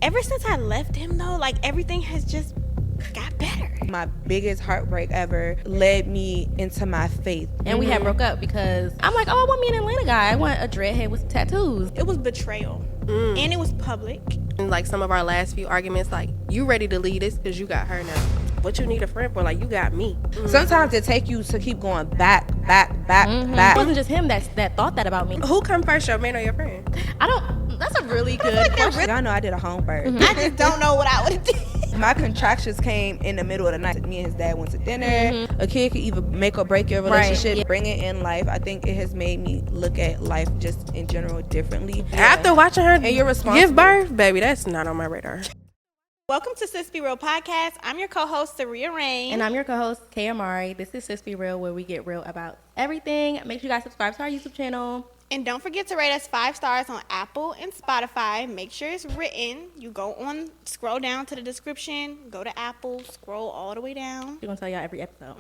ever since I left him, though, like, everything has just got better. My biggest heartbreak ever led me into my faith. And we had broke up because I'm like, oh, I want me an Atlanta guy. I want a dreadhead with some tattoos. It was betrayal. And it was public. And like some of our last few arguments, like, you ready to leave this because you got her now. What you need a friend for? Like, you got me. Sometimes it take you to keep going back. It wasn't just him that thought that about me. Who come first, your man or your friend? That's a really good question. Y'all know I did a home birth. I just don't know what I would have did. My contractions came in the middle of the night. Me and his dad went to dinner. A kid could either make or break your relationship. Bring it in life. I think it has made me look at life just in general differently. After watching her and you're responsible. give birth, baby, that's not on my radar. Welcome to Sis Be Real Podcast. I'm your co-host, Saria Rain. And I'm your co-host, Kay Amari. This is Sis Be Real, where we get real about everything. Make sure you guys subscribe to our YouTube channel. And don't forget to rate us 5 stars on Apple and Spotify. Make sure it's written. You go on, scroll down to the description, go to Apple, scroll all the way down. We're going to tell y'all every episode.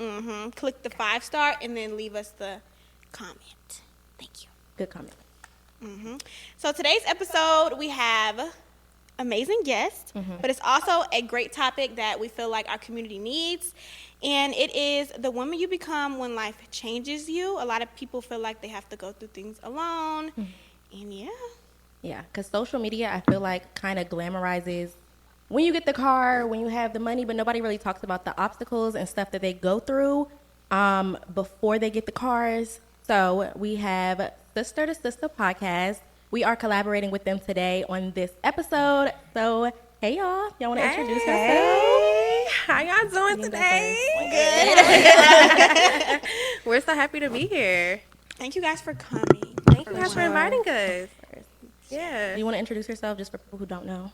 Click the 5-star and then leave us the comment. Thank you. Good comment. So today's episode, we have amazing guests, but it's also a great topic that we feel like our community needs. And it is the woman you become when life changes you. A lot of people feel like they have to go through things alone. And Yeah, because social media, I feel like, kind of glamorizes when you get the car, when you have the money, but nobody really talks about the obstacles and stuff that they go through before they get the cars. So we have Sistertosistahpodcast. We are collaborating with them today on this episode. So, hey, y'all. Y'all want to introduce yourselves? How y'all doing today? good. We're so happy to be here. Thank you guys for coming. Thank you guys for inviting us. Yeah. Do you want to introduce yourself just for people who don't know?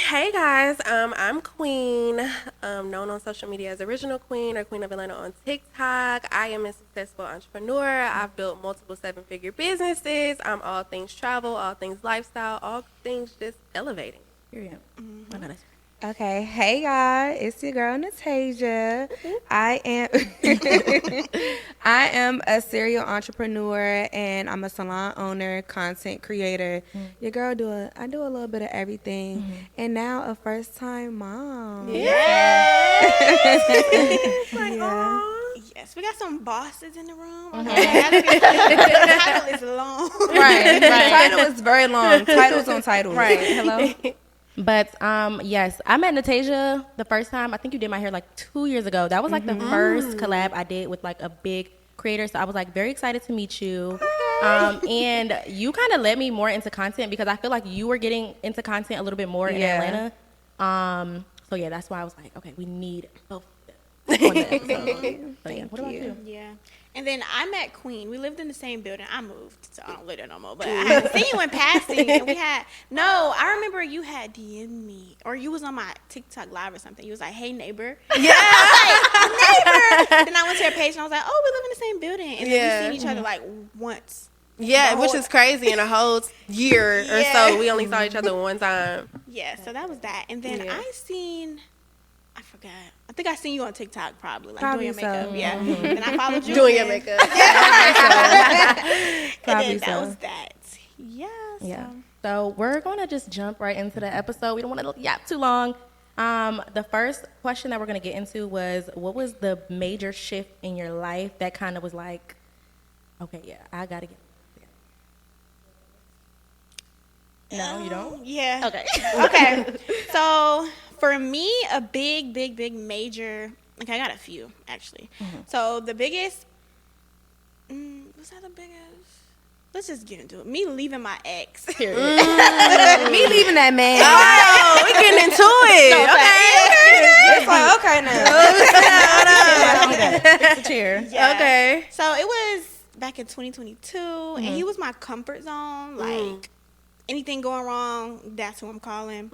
Hey guys, I'm Queen, known on social media as Original Queen or Queen of Atlanta on TikTok. I am a successful entrepreneur. I've built multiple 7-figure businesses. I'm all things travel, all things lifestyle, all things just elevating. Period. I know that's Okay, hey y'all, it's your girl Natasia. I am a serial entrepreneur and I'm a salon owner, content creator. Your girl I do a little bit of everything, and now a first-time mom. Yes, we got some bosses in the room. Okay, the title is long. Right. Title is very long. Titles on titles. right. Hello. But yes, I met Natasia the first time. I think you did my hair like 2 years ago. That was like the first collab I did with like a big creator. So I was like very excited to meet you. And you kind of led me more into content because I feel like you were getting into content a little bit more in Atlanta. So yeah, that's why I was like, okay, we need both of them on the episode. So, yeah. What about you? Yeah. And then I met Queen. We lived in the same building. I moved, so I don't live there no more. But I had seen you in passing, and I remember you had DM'd me, or you was on my TikTok live or something. You was like, "Hey neighbor." Yeah. Neighbor. Then I went to your page and I was like, "Oh, we live in the same building," and then we seen each other like once. Yeah, which is crazy. In a whole year or so, we only saw each other one time. Yeah, so that was that. And then I forgot. I think I seen you on TikTok probably doing your makeup. So. Yeah. And I followed you. Doing your makeup. Probably that was that. Yeah. Yeah. So we're going to just jump right into the episode. We don't want to yap too long. The first question that we're going to get into was, what was the major shift in your life that kind of was like, okay, yeah, I got to get No, you don't? Yeah. Okay. Okay. So for me, a big major, like I got a few actually. So the biggest, was that the biggest? Let's just get into it. Me leaving my ex. Me leaving that man. Oh, we're getting into it. It's like, okay now. Fix the chair. Yeah. Okay. So it was back in 2022, and he was my comfort zone. Like anything going wrong, that's who I'm calling.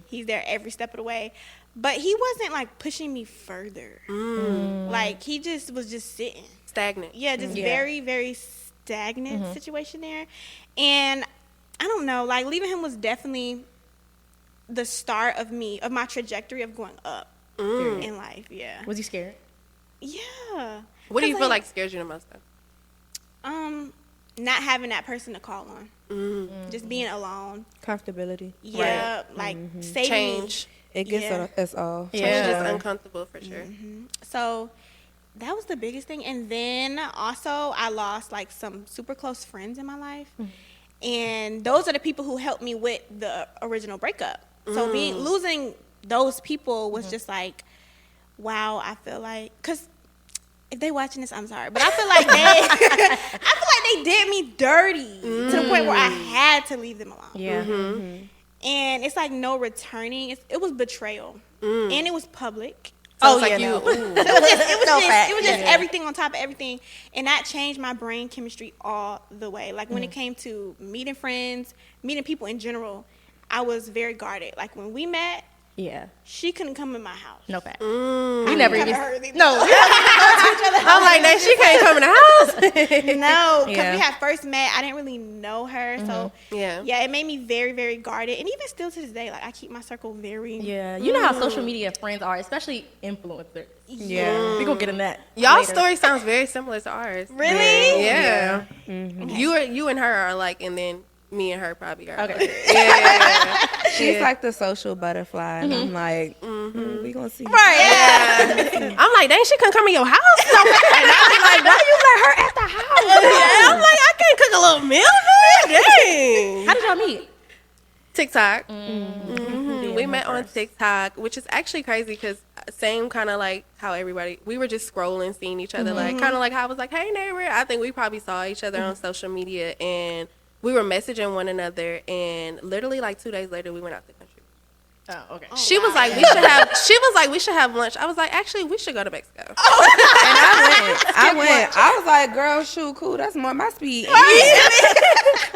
He's there every step of the way. But he wasn't like pushing me further. Like he just was just sitting. Stagnant. Yeah, just very, very stagnant situation there. And I don't know, like leaving him was definitely the start of my trajectory of going up in life. Yeah. Was you scared? Yeah. What do you feel like scares you the most though? not having that person to call on. Just being alone. Comfortability. Yeah, like saving Change. It gets us all. Change is uncomfortable for sure. So that was the biggest thing. And then also I lost like some super close friends in my life. And those are the people who helped me with the original breakup. So losing those people was just like, wow, I feel like, because if they watching this, I'm sorry, but I feel like they did me dirty to the point where I had to leave them alone. Yeah. And it's like no returning. It was betrayal, and it was public. So Oh, it's like yeah, you. It was just everything on top of everything, and that changed my brain chemistry all the way. Like when it came to meeting friends, meeting people in general, I was very guarded. Like when we met, Yeah. she couldn't come in my house. No fact. We never even. No, I'm like, that she can't come in the house. no, because Yeah. we had first met. I didn't really know her, so Yeah. it made me very, very guarded. And even still to this day, like I keep my circle very. Yeah. You know how social media friends are, especially influencers. Yeah. We gonna get in that. Y'all's later. story sounds very similar to ours. Really? Yeah. You and her are like, and then me and her probably are. Okay. Like, yeah. She's like the social butterfly, and I'm like, we gonna see. Right. Yeah. I'm like, dang, she couldn't come in your house. And I'm like, why you let her at the house? Yeah. I'm like, I can't cook a little meal, man. Dang. How did y'all meet? TikTok. Mm-hmm. We met on TikTok, which is actually crazy because same kind of like how we were just scrolling, seeing each other, like kind of like how I was like, hey neighbor. I think we probably saw each other on social media, and we were messaging one another, and literally like 2 days later we went out the country. Oh, okay. She was like, we should have lunch. I was like, actually, we should go to Mexico. And I went. I was like, girl, shoot, cool. That's more my speed.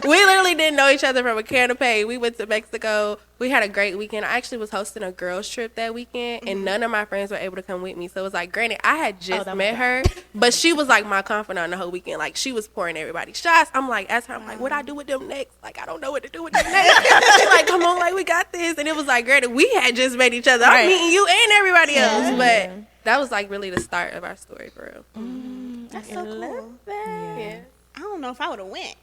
We literally didn't know each other from a can of paint. We went to Mexico. We had a great weekend. I actually was hosting a girls trip that weekend, and none of my friends were able to come with me. So it was like, granted, I had just met her, but she was like my confidant the whole weekend. Like she was pouring everybody shots. I'm like, ask her, I'm like, what I do with them next? Like I don't know what to do with them next. She's like, come on, like we got this. And it was like, granted, we had just met each other. I'm meeting you and everybody else, but that was like really the start of our story, for real. That's so cool. Yeah. I don't know if I would have went.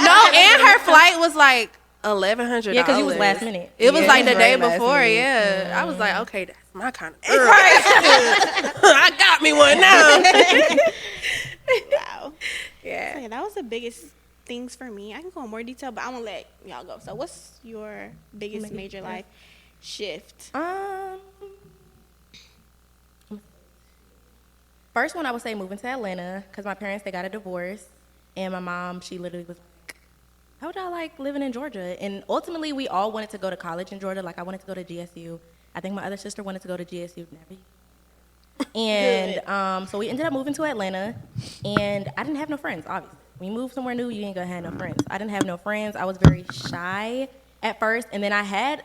No, and her flight was like $1,100. Yeah, because you was last minute. It was Yeah, like it the was day very last before. minute. Yeah, I was like, okay, that's my kind of girl. I got me one now. Wow. Yeah. So, yeah, that was the biggest things for me. I can go in more detail, but I won't let y'all go. So what's your biggest major life shift? First one I would say moving to Atlanta because my parents, they got a divorce, and my mom, she literally was like, how would y'all like living in Georgia? And ultimately we all wanted to go to college in Georgia. Like I wanted to go to GSU. I think my other sister wanted to go to GSU. And so we ended up moving to Atlanta, and I didn't have no friends, obviously. When you move somewhere new, you ain't gonna have no friends. I didn't have no friends. I was very shy at first, and then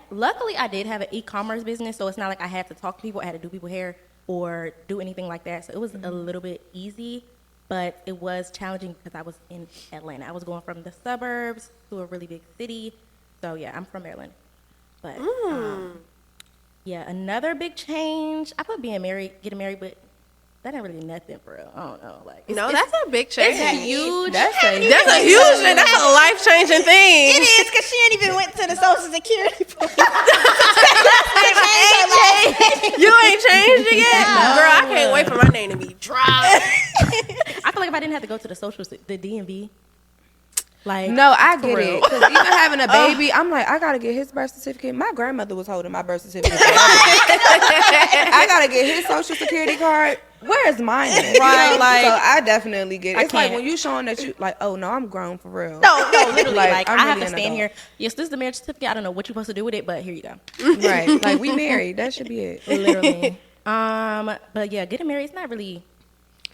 luckily I did have an e-commerce business, so it's not like I had to talk to people, I had to do people's hair or do anything like that. So it was a little bit easy, but it was challenging because I was in Atlanta. I was going from the suburbs to a really big city. So yeah, I'm from Maryland. But yeah, another big change. I put getting married, but that ain't really nothing for real. I don't know. Like No, that's a big change. it's huge. That's a That's a huge thing. That's a life-changing thing. It is because she ain't even went to the Social Security police. You ain't changed it yet? Girl, I can't wait for my name to be dropped. I feel like if I didn't have to go to the DMV, like No, I for get real. it. Because even having a baby, I'm like, I gotta get his birth certificate. My grandmother was holding my birth certificate. I gotta get his social security card. Where's mine? At? Right, like- so I definitely get it. I It's like can't. when you showing that you like, oh no, I'm grown for real. No, literally. Like, I'm I have really to an stand adult. here. Yes, this is the marriage certificate. I don't know what you're supposed to do with it, but here you go. Right. Like we married. That should be it. Literally. But yeah, getting married is not really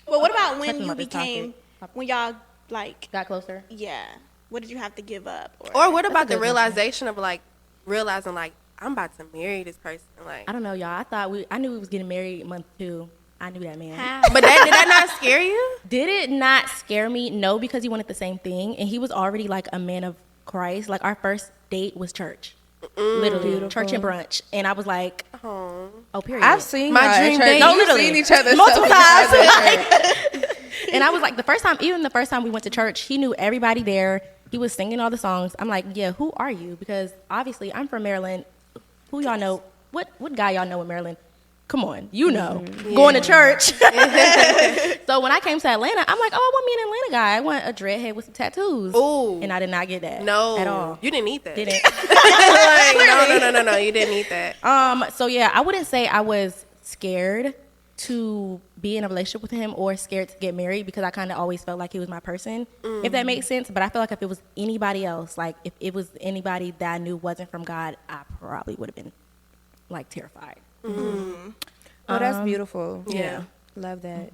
But what about when Touching you about this became, topic. when y'all, like, got closer. yeah, what did you have to give up? Or what about the realization of like realizing like I'm about to marry this person? Like, I don't know, y'all. I knew we was getting married month 2. I knew that man. but did that not scare you? Did it not scare me? No, because he wanted the same thing, and he was already like a man of Christ. Like our first date was church, literally church and brunch, and I was like, oh period. I've seen My y'all at dream church. date. No, literally. We've seen each other Multiple so many times. at church. And I was like, the first time we went to church, he knew everybody there. He was singing all the songs. I'm like, yeah, who are you? Because obviously I'm from Maryland. Who y'all know? What guy y'all know in Maryland? Come on, you know, going to church. So when I came to Atlanta, I'm like, oh, I want me an Atlanta guy. I want a dreadhead with some tattoos. Ooh. And I did not get that. No. At all. You didn't need that. Didn't. Like, no. You didn't need that. So yeah, I wouldn't say I was scared to be in a relationship with him or scared to get married because I kind of always felt like he was my person, if that makes sense. But I feel like if it was anybody else, like if it was anybody that I knew wasn't from God, I probably would have been like terrified. Oh, that's beautiful. Yeah. Love that.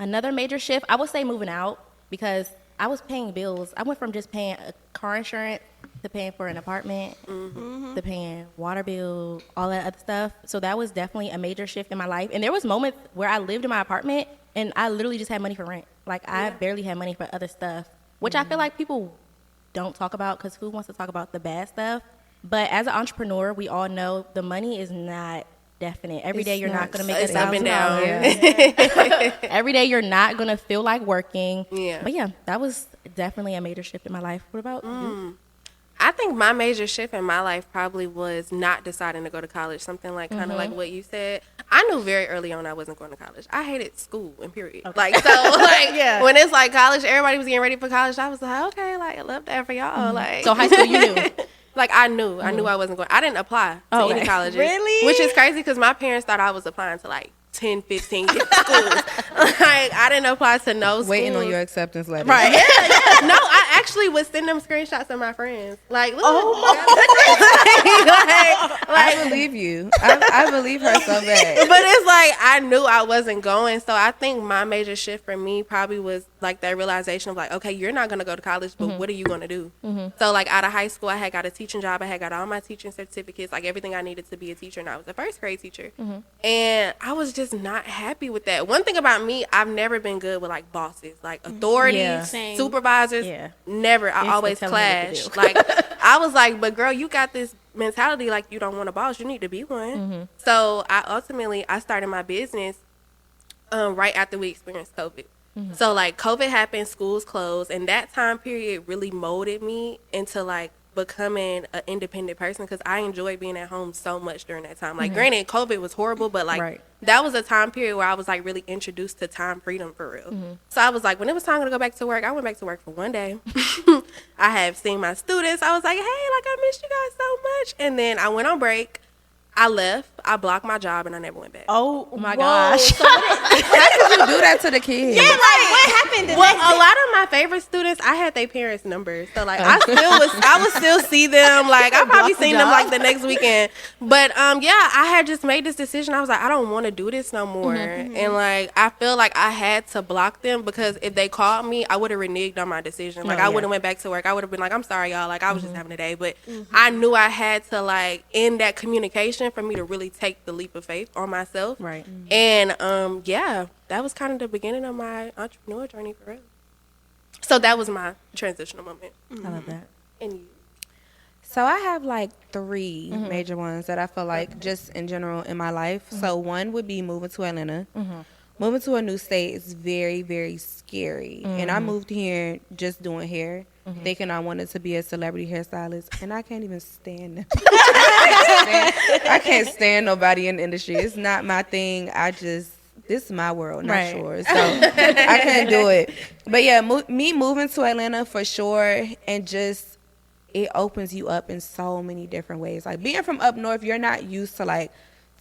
Another major shift, I would say moving out because I was paying bills. I went from just paying a car insurance to paying for an apartment, to paying water bill, all that other stuff. So that was definitely a major shift in my life. And there was moments where I lived in my apartment and I literally just had money for rent. Like I barely had money for other stuff, which I feel like people don't talk about because who wants to talk about the bad stuff? But as an entrepreneur, we all know the money is not definite. Every day you're not going to make It's up and down. $1,000. Every day you're not going to feel like working. Yeah. But yeah, that was definitely a major shift in my life. What about you? I think my major shift in my life probably was not deciding to go to college. Something like kind of like what you said. I knew very early on I wasn't going to college. I hated school and period. Okay. Like so, like when it's like college, everybody was getting ready for college. I was like, okay, like I love that for y'all. Like So high school, you knew. like I knew I wasn't going. I didn't apply to any colleges. Really? Which is crazy because my parents thought I was applying to like 10, 15 different schools. Like I didn't apply to no schools. Waiting on your acceptance letter. Right. No, I actually would send them screenshots of my friends. Like, look. I believe you. I believe her so bad. But it's like I knew I wasn't going. So I think my major shift for me probably was like that realization of like, okay, you're not going to go to college, but what are you going to do? So like out of high school, I had got a teaching job. I had got all my teaching certificates, like everything I needed to be a teacher. And I was a first grade teacher. And I was just not happy with that. One thing about me, I've never been good with like bosses, like authorities, Yeah. Same. supervisors. Yeah. Never. I Basically always telling me what to clash. do. Like I was like, but girl, you got this mentality like you don't want a boss. You need to be one. So I started my business right after we experienced COVID. So like COVID happened, schools closed, and that time period really molded me into like becoming an independent person because I enjoyed being at home so much during that time. Like granted, COVID was horrible, but like that was a time period where I was like really introduced to time freedom for real. So I was like, when it was time to go back to work, I went back to work for one day. I have seen my students. I was like, hey, like I missed you guys so much. And then I went on break. I left. I blocked my job, and I never went back. Oh my gosh. How did you do that to the kids? Yeah, like what happened? Well, a lot of my favorite students, I had their parents' numbers, so like I would still see them. Like I probably seen them like the next weekend. But yeah, I had just made this decision. I was like, I don't want to do this no more, and like I feel like I had to block them because if they called me, I would have reneged on my decision. Like I would have went back to work. I would have been like, I'm sorry, y'all. Like I was just having a day, but I knew I had to like end that communication for me to really take the leap of faith on myself. Right. And yeah, that was kind of the beginning of my entrepreneur journey for real. So that was my transitional moment. I love that. And you? So I have like 3 major ones that I feel like just in general in my life. So one would be moving to Atlanta. Moving to a new state is very, very scary. And I moved here just doing hair, thinking I wanted to be a celebrity hairstylist, and I can't even stand them. I can't stand nobody in the industry. It's not my thing. This is my world, not yours. So I couldn't do it. But yeah, me moving to Atlanta for sure, and just it opens you up in so many different ways. Like being from up north, you're not used to like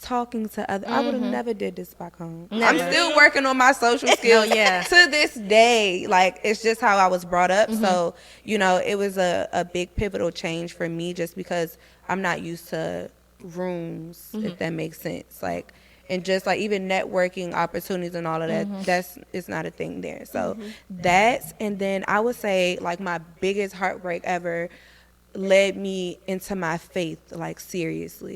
talking to other. I would have never did this back home. I'm still working on my social skills to this day. Like it's just how I was brought up. So you know, it was a big pivotal change for me just because I'm not used to rooms, if that makes sense. Like, and just like even networking opportunities and all of that, it's not a thing there. So and then I would say like my biggest heartbreak ever led me into my faith, like seriously.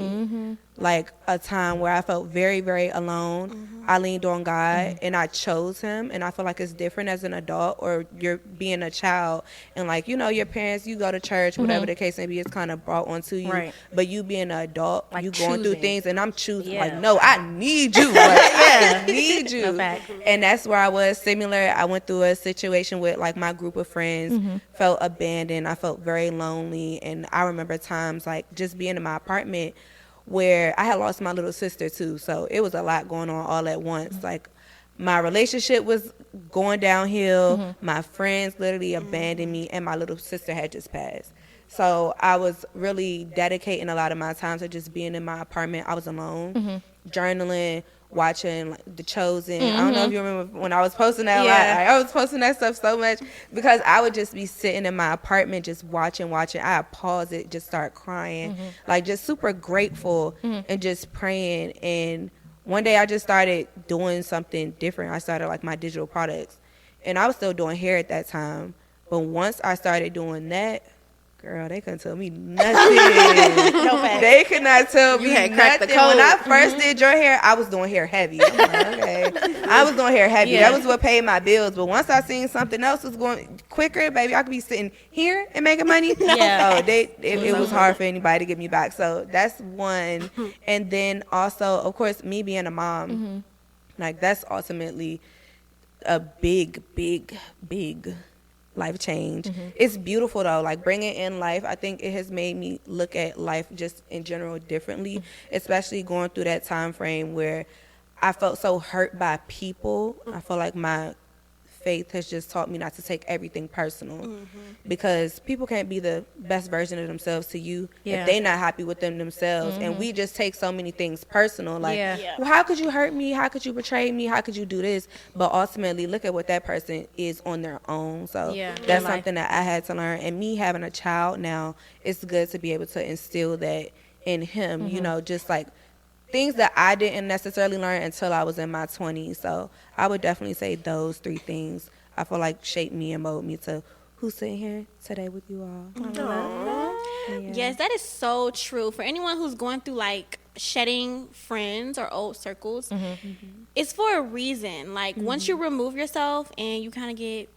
like a time where I felt very, very alone. I leaned on God and I chose him, and I feel like it's different as an adult or you're being a child and like, you know, your parents, you go to church, whatever the case may be, it's kind of brought onto you. Right. But you being an adult, Like you going through choosing. things, and I'm choosing Yeah. like, no, I need you. Like, I need you. No fact. And that's where I was similar. I went through a situation with like my group of friends, felt abandoned. I felt very lonely. And I remember times like just being in my apartment where I had lost my little sister too. So it was a lot going on all at once. Like my relationship was going downhill. My friends literally abandoned me, and my little sister had just passed. So I was really dedicating a lot of my time to just being in my apartment. I was alone, journaling, watching like, The Chosen. I don't know if you remember when I was posting that a lot. Like, I was posting that stuff so much because I would just be sitting in my apartment just watching. I'd pause it, just start crying, like just super grateful and just praying. And one day I just started doing something different. I started like my digital products, and I was still doing hair at that time. But once I started doing that, girl, they couldn't tell me nothing. They could not tell me had cracked the nothing. code. When I first did your hair, I was doing hair heavy. I'm like, okay. I was doing hair heavy. Yeah. That was what paid my bills. But once I seen something else was going quicker, baby, I could be sitting here and making money. Yeah. So it was hard for anybody to get me back. So that's one. And then also, of course, me being a mom, like that's ultimately a big life change. It's beautiful though, like bringing in life. I think it has made me look at life just in general differently, especially going through that time frame where I felt so hurt by people. I feel like my faith has just taught me not to take everything personal, because people can't be the best version of themselves to you if they're not happy with themselves. And we just take so many things personal, like, well, how could you hurt me? How could you betray me? How could you do this? But ultimately, look at what that person is on their own. So that's something that I had to learn. And me having a child now, it's good to be able to instill that in him, you know, just like things that I didn't necessarily learn until I was in my 20s. So I would definitely say those three things I feel like shaped me and molded me to who's sitting here today with you all. Yeah. Yes, that is so true. For anyone who's going through like shedding friends or old circles, it's for a reason. Like once you remove yourself and you kind of get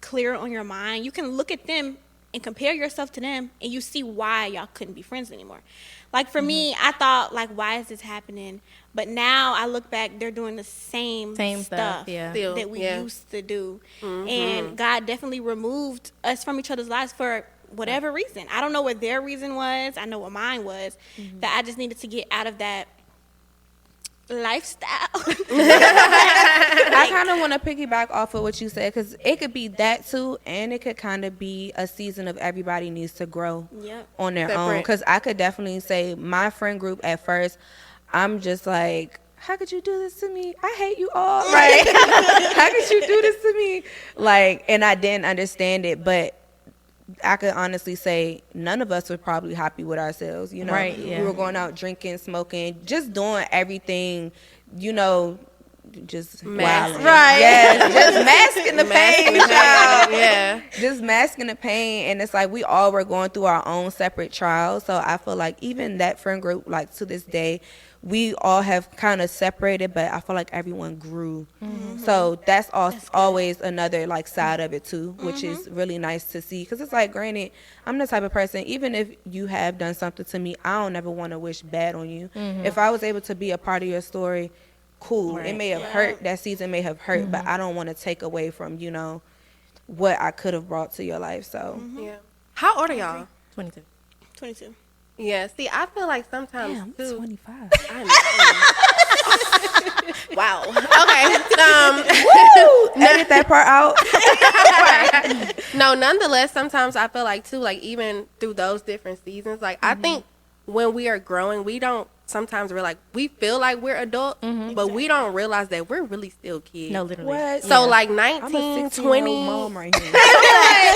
clear on your mind, you can look at them and compare yourself to them, and you see why y'all couldn't be friends anymore. Like for me, I thought like, why is this happening? But now I look back, they're doing the same stuff that we used to do. And God definitely removed us from each other's lives for whatever reason. I don't know what their reason was. I know what mine was. That I just needed to get out of that lifestyle. I kind of want to piggyback off of what you said, because it could be that too, and it could kind of be a season of everybody needs to grow on their own. Because I could definitely say my friend group at first, I'm just like, how could you do this to me? I hate you all. Like, how could you do this to me? Like, and I didn't understand it, but I could honestly say none of us were probably happy with ourselves, you know. We were going out drinking, smoking, just doing everything, you know, just wilding. Yes, just masking the pain, child. Just masking the pain. And it's like we all were going through our own separate trials. So I feel like even that friend group, like to this day, we all have kind of separated, but I feel like everyone grew. So that's always another like side of it too, which is really nice to see. Because it's like, granted, I'm the type of person, even if you have done something to me, I don't ever want to wish bad on you. If I was able to be a part of your story, cool. It may have hurt, that season may have hurt, but I don't want to take away from, you know, what I could have brought to your life. So How old are y'all? 22. Yeah, see, I feel like sometimes damn, too. 25. Wow. Okay. Edit that part out. No, nonetheless, sometimes I feel like too, like even through those different seasons, like I think when we are growing, we don't sometimes realize, we feel like we're adults, but we don't realize that we're really still kids. No, literally. What? So like I'm a 19, 16-year-old 20, mom right here.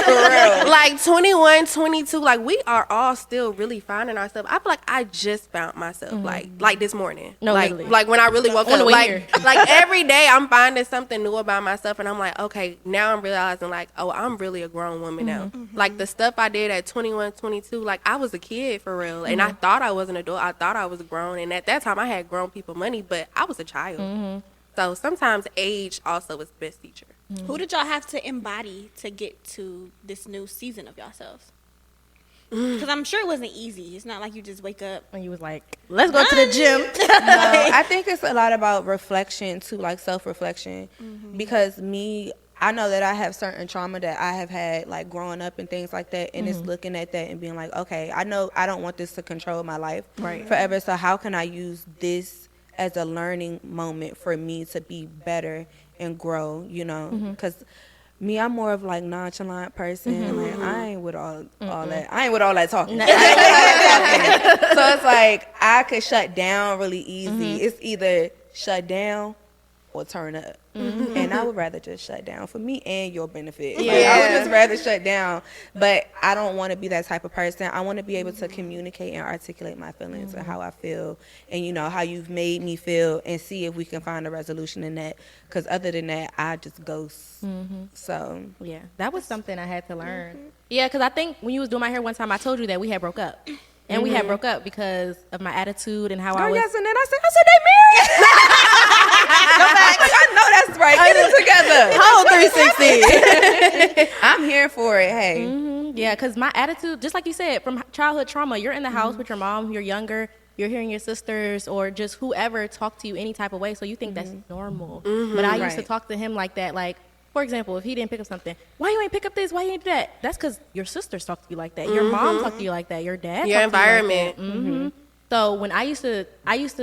For real. like 21, 22, like we are all still really finding ourselves. I feel like I just found myself like this morning. No, like, literally. like when I really woke On the up, way like here. like every day I'm finding something new about myself, and I'm like, okay, now I'm realizing like, oh, I'm really a grown woman now. Like the stuff I did at 21, 22, like I was a kid for real, and I thought I was an adult. I thought I was grown. grown. And at that time, I had grown people money, but I was a child. So sometimes age also is the best teacher. Who did y'all have to embody to get to this new season of yourselves? Because I'm sure it wasn't easy. It's not like you just wake up. And you was like, let's go to the gym. No, I think it's a lot about reflection too, like self-reflection. Because I know that I have certain trauma that I have had, like growing up and things like that, and it's looking at that and being like, okay, I know I don't want this to control my life forever. So how can I use this as a learning moment for me to be better and grow? You know, because. Me, I'm more of like nonchalant person. Like I ain't with all that. I ain't with all that talking. So it's like I could shut down really easy. It's either shut down or turn up. And I would rather just shut down for me and your benefit. Like, I would just rather shut down. But I don't want to be that type of person. I want to be able to communicate and articulate my feelings and how I feel and, you know, how you've made me feel and see if we can find a resolution in that. Because other than that, I just ghost. So. Yeah, that was something I had to learn. Yeah, because I think when you was doing my hair one time, I told you that we had broke up. And we had broke up because of my attitude and how I was. Yes, and then I said they married. Go back. Like, I know that's right. Get it together. Whole 360. I'm here for it. Hey. Yeah, because my attitude, just like you said, from childhood trauma, you're in the house with your mom, you're younger, you're hearing your sisters or just whoever talk to you any type of way, so you think that's normal. But I used to talk to him like that, like, for example, if he didn't pick up something, why you ain't pick up this? Why you ain't do that? That's because your sisters talk to you like that. Your mom talk to you like that. Your dad Your talk environment. To you like that. So when I used to,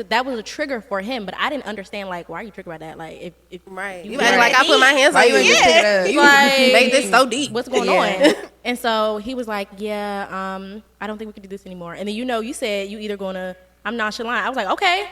that was a trigger for him, but I didn't understand, like, why are you triggered by that? Like, if right. You act like I put my hands on you. You like, made this so deep. What's going on? And so he was like, I don't think we can do this anymore. And then, you said you either going to, I'm nonchalant. I was like, okay.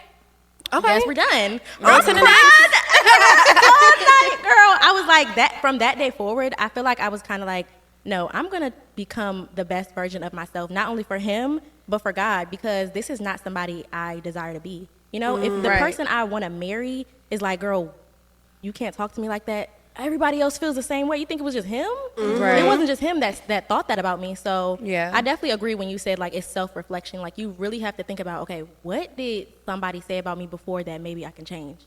Guess we're done. On to the next. All night, girl. I was like that from that day forward. I feel like I was kind of like, no, I'm gonna become the best version of myself, not only for him but for God, because this is not somebody I desire to be. You know, if the person I want to marry is like, girl, you can't talk to me like that. Everybody else feels the same way. You think it was just him? It wasn't just him that thought that about me. So I definitely agree when you said, like, it's self-reflection. Like, you really have to think about, okay, what did somebody say about me before that maybe I can change?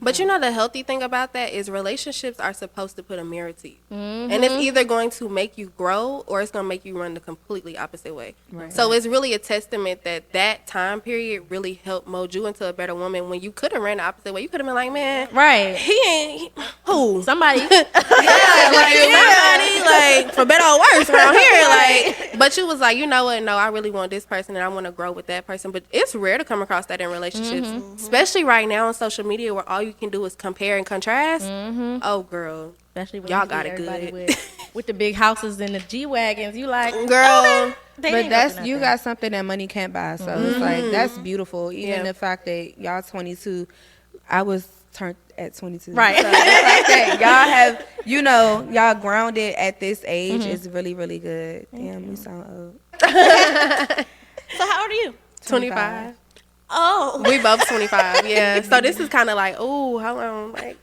But you know, the healthy thing about that is relationships are supposed to put a mirror to you. And it's either going to make you grow or it's going to make you run the completely opposite way. So it's really a testament that time period really helped mold you into a better woman. When you could have ran the opposite way, you could have been like, man, who? Somebody. Somebody, like, for better or worse around here. Like, but you was like, you know what? No, I really want this person and I want to grow with that person. But it's rare to come across that in relationships, especially right now on social media, where all you can do is compare and contrast. Oh, girl, especially when y'all got it good with the big houses and the G-wagons. You like, girl, but that's, you got something that money can't buy. So it's like, that's beautiful. Even the fact that y'all 22, I was turned at 22. Right. So it's like that. Y'all have, you know, y'all grounded at this age is really, really good. Damn, we sound old. So how old are you? 25. Oh. We both 25, yeah. So this is kind of like, oh, how long? Like,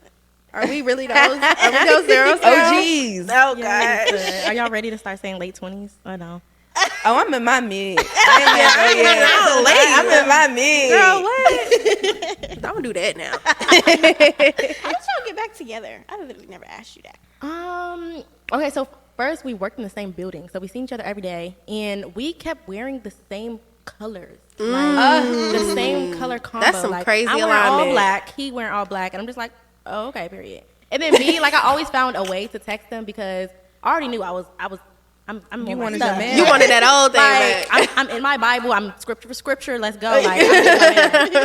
are we really those? Are we those zeros? OGs. Oh, God. Are y'all ready to start saying late 20s? I know. Oh, I'm in my mid. I'm in my mid. Girl, what? Don't do that now. How did y'all get back together? I literally never asked you that. Okay, so first we worked in the same building. So we seen each other every day. And we kept wearing the same colors. Like, the same color combo. That's some like, crazy I'm wearing alignment. all black. He wearing all black. And I'm just like, oh, okay, period. And then me, like, I always found a way to text him because I already knew I'm You on wanted my your stuff. man. You wanted that old thing, Like, right? I'm in my Bible. I'm scripture for scripture. Let's go. Like,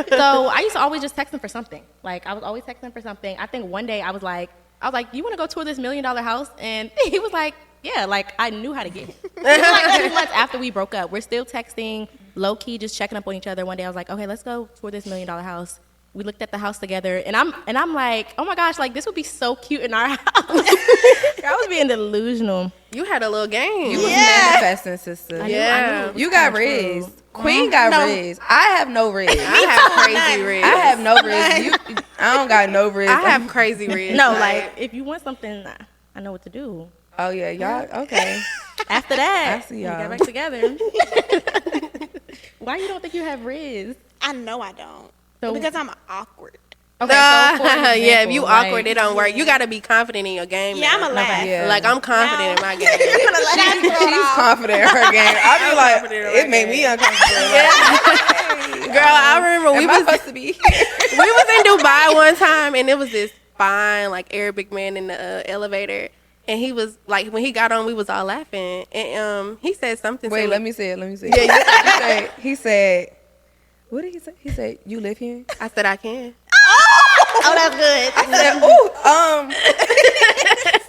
so I used to always just text him for something. Like, I was always texting him for something. I think one day I was like, you want to go tour this $1 million house? And he was like, yeah. Like, I knew how to get him. It was like 2 months after we broke up. We're still texting, low key, just checking up on each other. One day I was like, okay, let's go tour this $1 million house. We looked at the house together, and I'm like, oh my gosh, like, this would be so cute in our house. I was being delusional. You had a little game. You was manifesting, sister. I knew. You got Riz. Queen got Riz. I have no Riz. I have crazy Riz. I have no Riz. I don't got no Riz. I have crazy Riz. No, like, if you want something, I know what to do. Oh, yeah. Y'all, okay. After that, I see we y'all. got back together. Why you don't think you have Riz? I know I don't. So- Because I'm awkward. Okay, so for Yeah, if example, you like- awkward, it don't work. You got to be confident in your game. Yeah, I'm now. a laugh. Yeah. Like, I'm confident in my game. She's confident in her game. I be like, confident in my it made me uncomfortable. Girl, I remember we Am I was supposed to be here? we was in Dubai one time, and it was this fine, like, Arabic man in the elevator. And he was, like, when he got on, we was all laughing. And he said something. Wait, to let me. me say it. Let me say Yeah, it. He said, what did he say? He said, you live here? I said, I can. Oh, that's good. I said, ooh,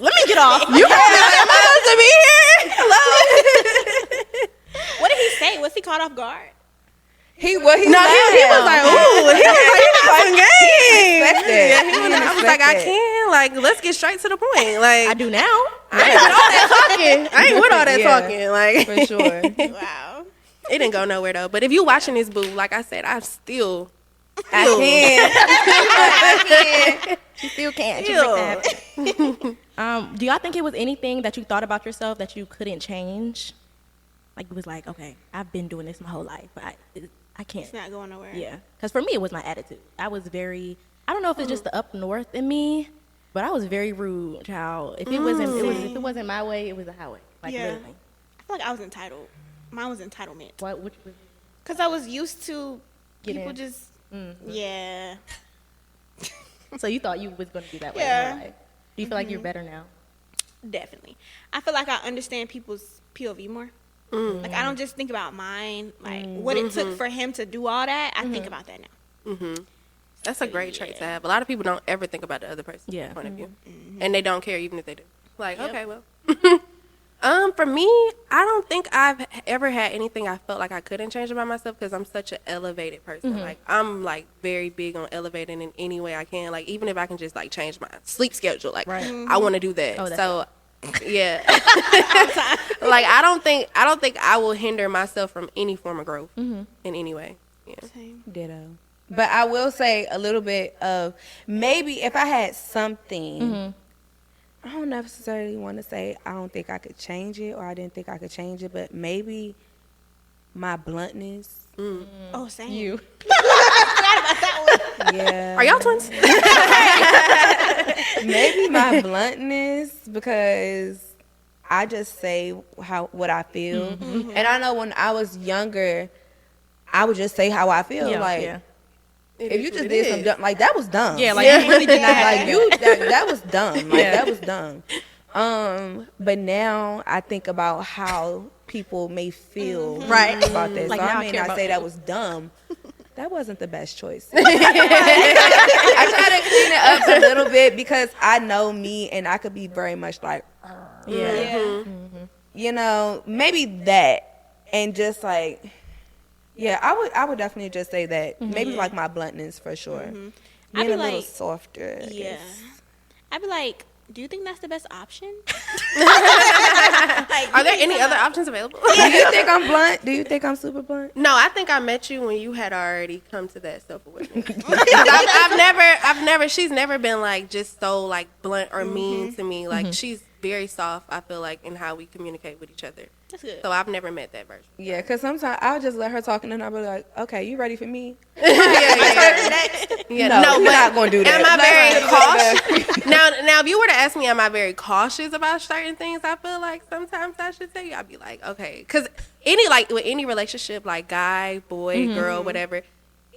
Let me get off. You am I supposed to be here? Hello? What did he say? Was he caught off guard? he No, he was like, ooh. He was like, you got some game. Yeah, I was like, I can. Like, let's get straight to the point. Like, I do now. I ain't with all that talking. I ain't with all that Yeah. talking. Like, For sure. Wow. it didn't go nowhere though. But if you watching this, boo, like I said, I still She still can't. Ew. Do y'all think it was anything that you thought about yourself that you couldn't change? Like, it was like, okay, I've been doing this my whole life, but I can't. It's not going nowhere. Yeah, because for me, it was my attitude. I was very, I don't know if it's just the up north in me, but I was very rude, child. If it wasn't my way, it was the highway. Like, Yeah. literally. I feel like I was entitled. Mine was entitlement. Which was Because I was used to Get people in. just, yeah. so you thought you was going to be that way Yeah. in your life. Do you feel like you're better now? Definitely. I feel like I understand people's POV more. Like, I don't just think about mine, like, what it took for him to do all that. I think about that now. That's a great trait to have. A lot of people don't ever think about the other person's Yeah. point of view, and they don't care even if they do. Like, Yep. okay, well, for me, I don't think I've ever had anything I felt like I couldn't change about myself because I'm such an elevated person. Like, I'm like very big on elevating in any way I can. Like, even if I can just like change my sleep schedule, like I want to do that. Oh, that's so. Yeah, like I don't think I will hinder myself from any form of growth in any way. Yeah. Same. Ditto. But I will say a little bit of maybe if I had something, I don't necessarily want to say I don't think I could change it or I didn't think I could change it, but maybe my bluntness. Oh, same. You. Yeah. Are y'all twins? Maybe my bluntness because I just say what I feel. And I know when I was younger, I would just say how I feel. Yeah, like yeah. if you just did some dumb, like that was dumb. Yeah, like you really did not like have you that was dumb. Like Yeah. that was dumb. But now I think about how people may feel about this. Like, so now I I may care not about say you. that was dumb. That wasn't the best choice. I try to clean it up a little bit because I know me and I could be very much like, Yeah. you know, maybe that. And just like, yeah, I would definitely just say that. Maybe like my bluntness for sure. I'd Being be a little like- softer. I Yeah. guess. I'd be like, do you think that's the best option? Are there any other options available? Do you think I'm blunt? Do you think I'm super blunt? No, I think I met you when you had already come to that self-awareness. I've never, she's never been like just so like blunt or mean to me. Like she's very soft, I feel like, in how we communicate with each other. That's good. So I've never met that version. Yeah, because sometimes I'll just let her talk and then I'll be like, okay, you ready for me? Yeah, No, we're but not gonna do that. Am I Let's very cautious? Now, if you were to ask me, am I very cautious about certain things? I feel like sometimes I should tell you. I'd be like, okay, because with any relationship, like guy, boy, girl, whatever.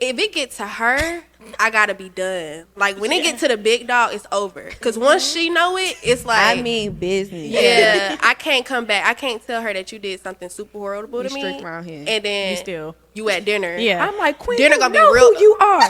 If it gets to her, I gotta be done. Like when it get to the big dog, it's over. Cause once she know it, it's like I mean business. yeah, I can't come back. I can't tell her that you did something super horrible to You me. strict around here. And then You still. you at dinner. Yeah. I'm like, Queen, Dinner you gonna be know real- who you are.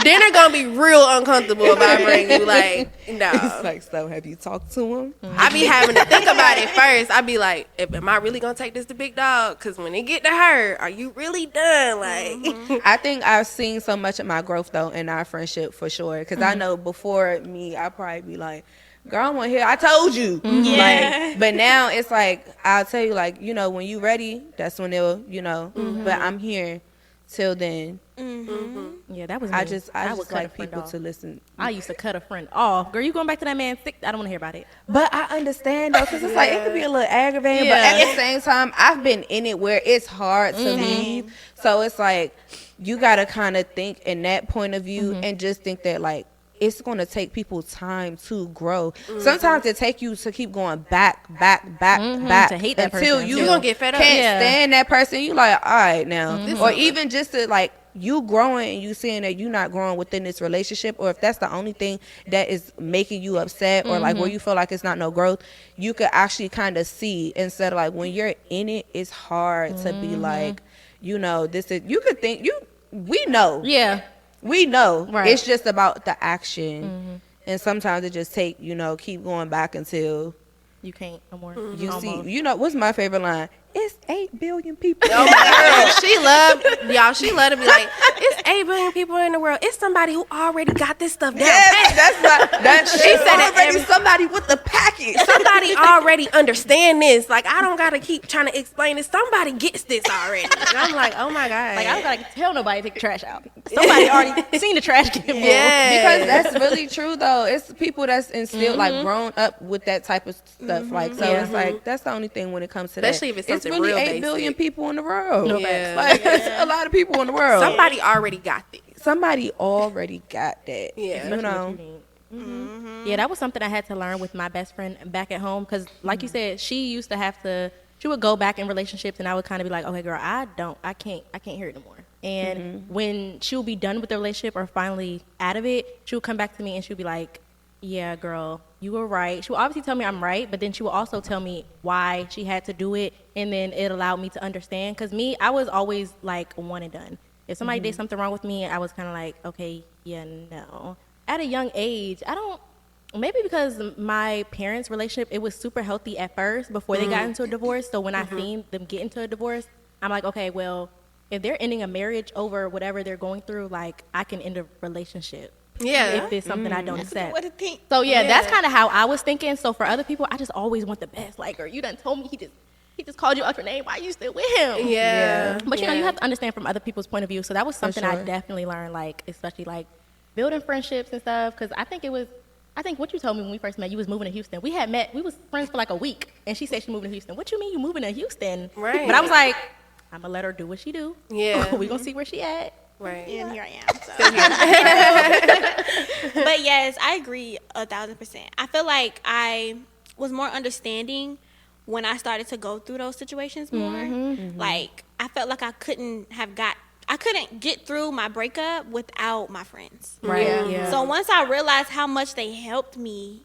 Dinner gonna be real uncomfortable if I bring you like no. It's like, so have you talked to him? I be having to think about it first. I be like, am I really gonna take this to big dog? Cause when it get to her, are you really done? Like, I think I've seen so much of my growth though in our friendship for sure. Because I know before me, I'd probably be like, girl, I want here. I told you. Yeah. Like, but now it's like, I'll tell you, like, you know, when you ready, that's when they'll, you know, but I'm here till then, Yeah, that was me. I just would like cut a friend people off. to listen. I just would cut a like friend people off. to listen. I used to cut a friend off. Girl, you going back to that man sick? I don't want to hear about it. But I understand though, because it's like it could be a little aggravating. But Yeah. at the same time, I've been in it where it's hard to leave. So it's like you gotta kind of think in that point of view and just think that like it's gonna take people time to grow. Sometimes it take you to keep going back To hate that until person. you You gonna get fed up. can't Yeah. stand that person. You like, all right now, or even just to like you growing and you seeing that you not growing within this relationship, or if that's the only thing that is making you upset, or like where you feel like it's not no growth, you could actually kind of see instead of like when you're in it, it's hard to be like, you know, this is you could think we know. Yeah. We know. Right. It's just about the action. And sometimes it just take, keep going back until You can't no more. you Almost. see, what's my favorite line? It's 8 billion people. Oh my God. She loved to be like, it's 8 billion people in the world. It's somebody who already got this stuff down. Yes, she said it already somebody with the package. Somebody already understand this. Like, I don't got to keep trying to explain this. Somebody gets this already. And I'm like, oh my God. Like, I don't gotta tell nobody to take the trash out. Somebody already seen the trash get moved. Yeah. Because that's really true though. It's people that's instilled like grown up with that type of stuff. Like so it's like that's the only thing when it comes to Especially that. if it's something really real 8 billion people in the world. Yeah. Like it's a lot of people in the world. Somebody already got this. Somebody already got that. Yeah. You know. Yeah, that was something I had to learn with my best friend back at home. Because, like you said, she used to have to. She would go back in relationships, and I would kind of be like, "Okay, girl, I can't hear it no more." And when she would be done with the relationship or finally out of it, she would come back to me and she would be like, "Yeah, girl, you were right." She would obviously tell me I'm right, but then she would also tell me why she had to do it, and then it allowed me to understand. Because I was always like one and done. If somebody did something wrong with me, I was kind of like, okay, yeah, no. At a young age, maybe because my parents' relationship, it was super healthy at first before they got into a divorce. So when I seen them get into a divorce, I'm like, okay, well, if they're ending a marriage over whatever they're going through, like, I can end a relationship. Yeah. If it's something I don't accept. What to think? So yeah, that's kind of how I was thinking. So for other people, I just always want the best. Like, girl, you done told me he just called you out your name. Why you still with him? Yeah. But you know, you have to understand from other people's point of view. So that was something I definitely learned, like, especially like building friendships and stuff. Because I think what you told me when we first met, you was moving to Houston. We had met, we was friends for like a week, and she said she moving to Houston. What you mean you moving to Houston? Right. But I was like, I'm gonna let her do what she do. Yeah. We gonna see where she at. Right. And here I am. So. But yes, I agree 1,000%. I feel like I was more understanding when I started to go through those situations more. Like I felt like I couldn't get through my breakup without my friends. Right. Yeah. So once I realized how much they helped me,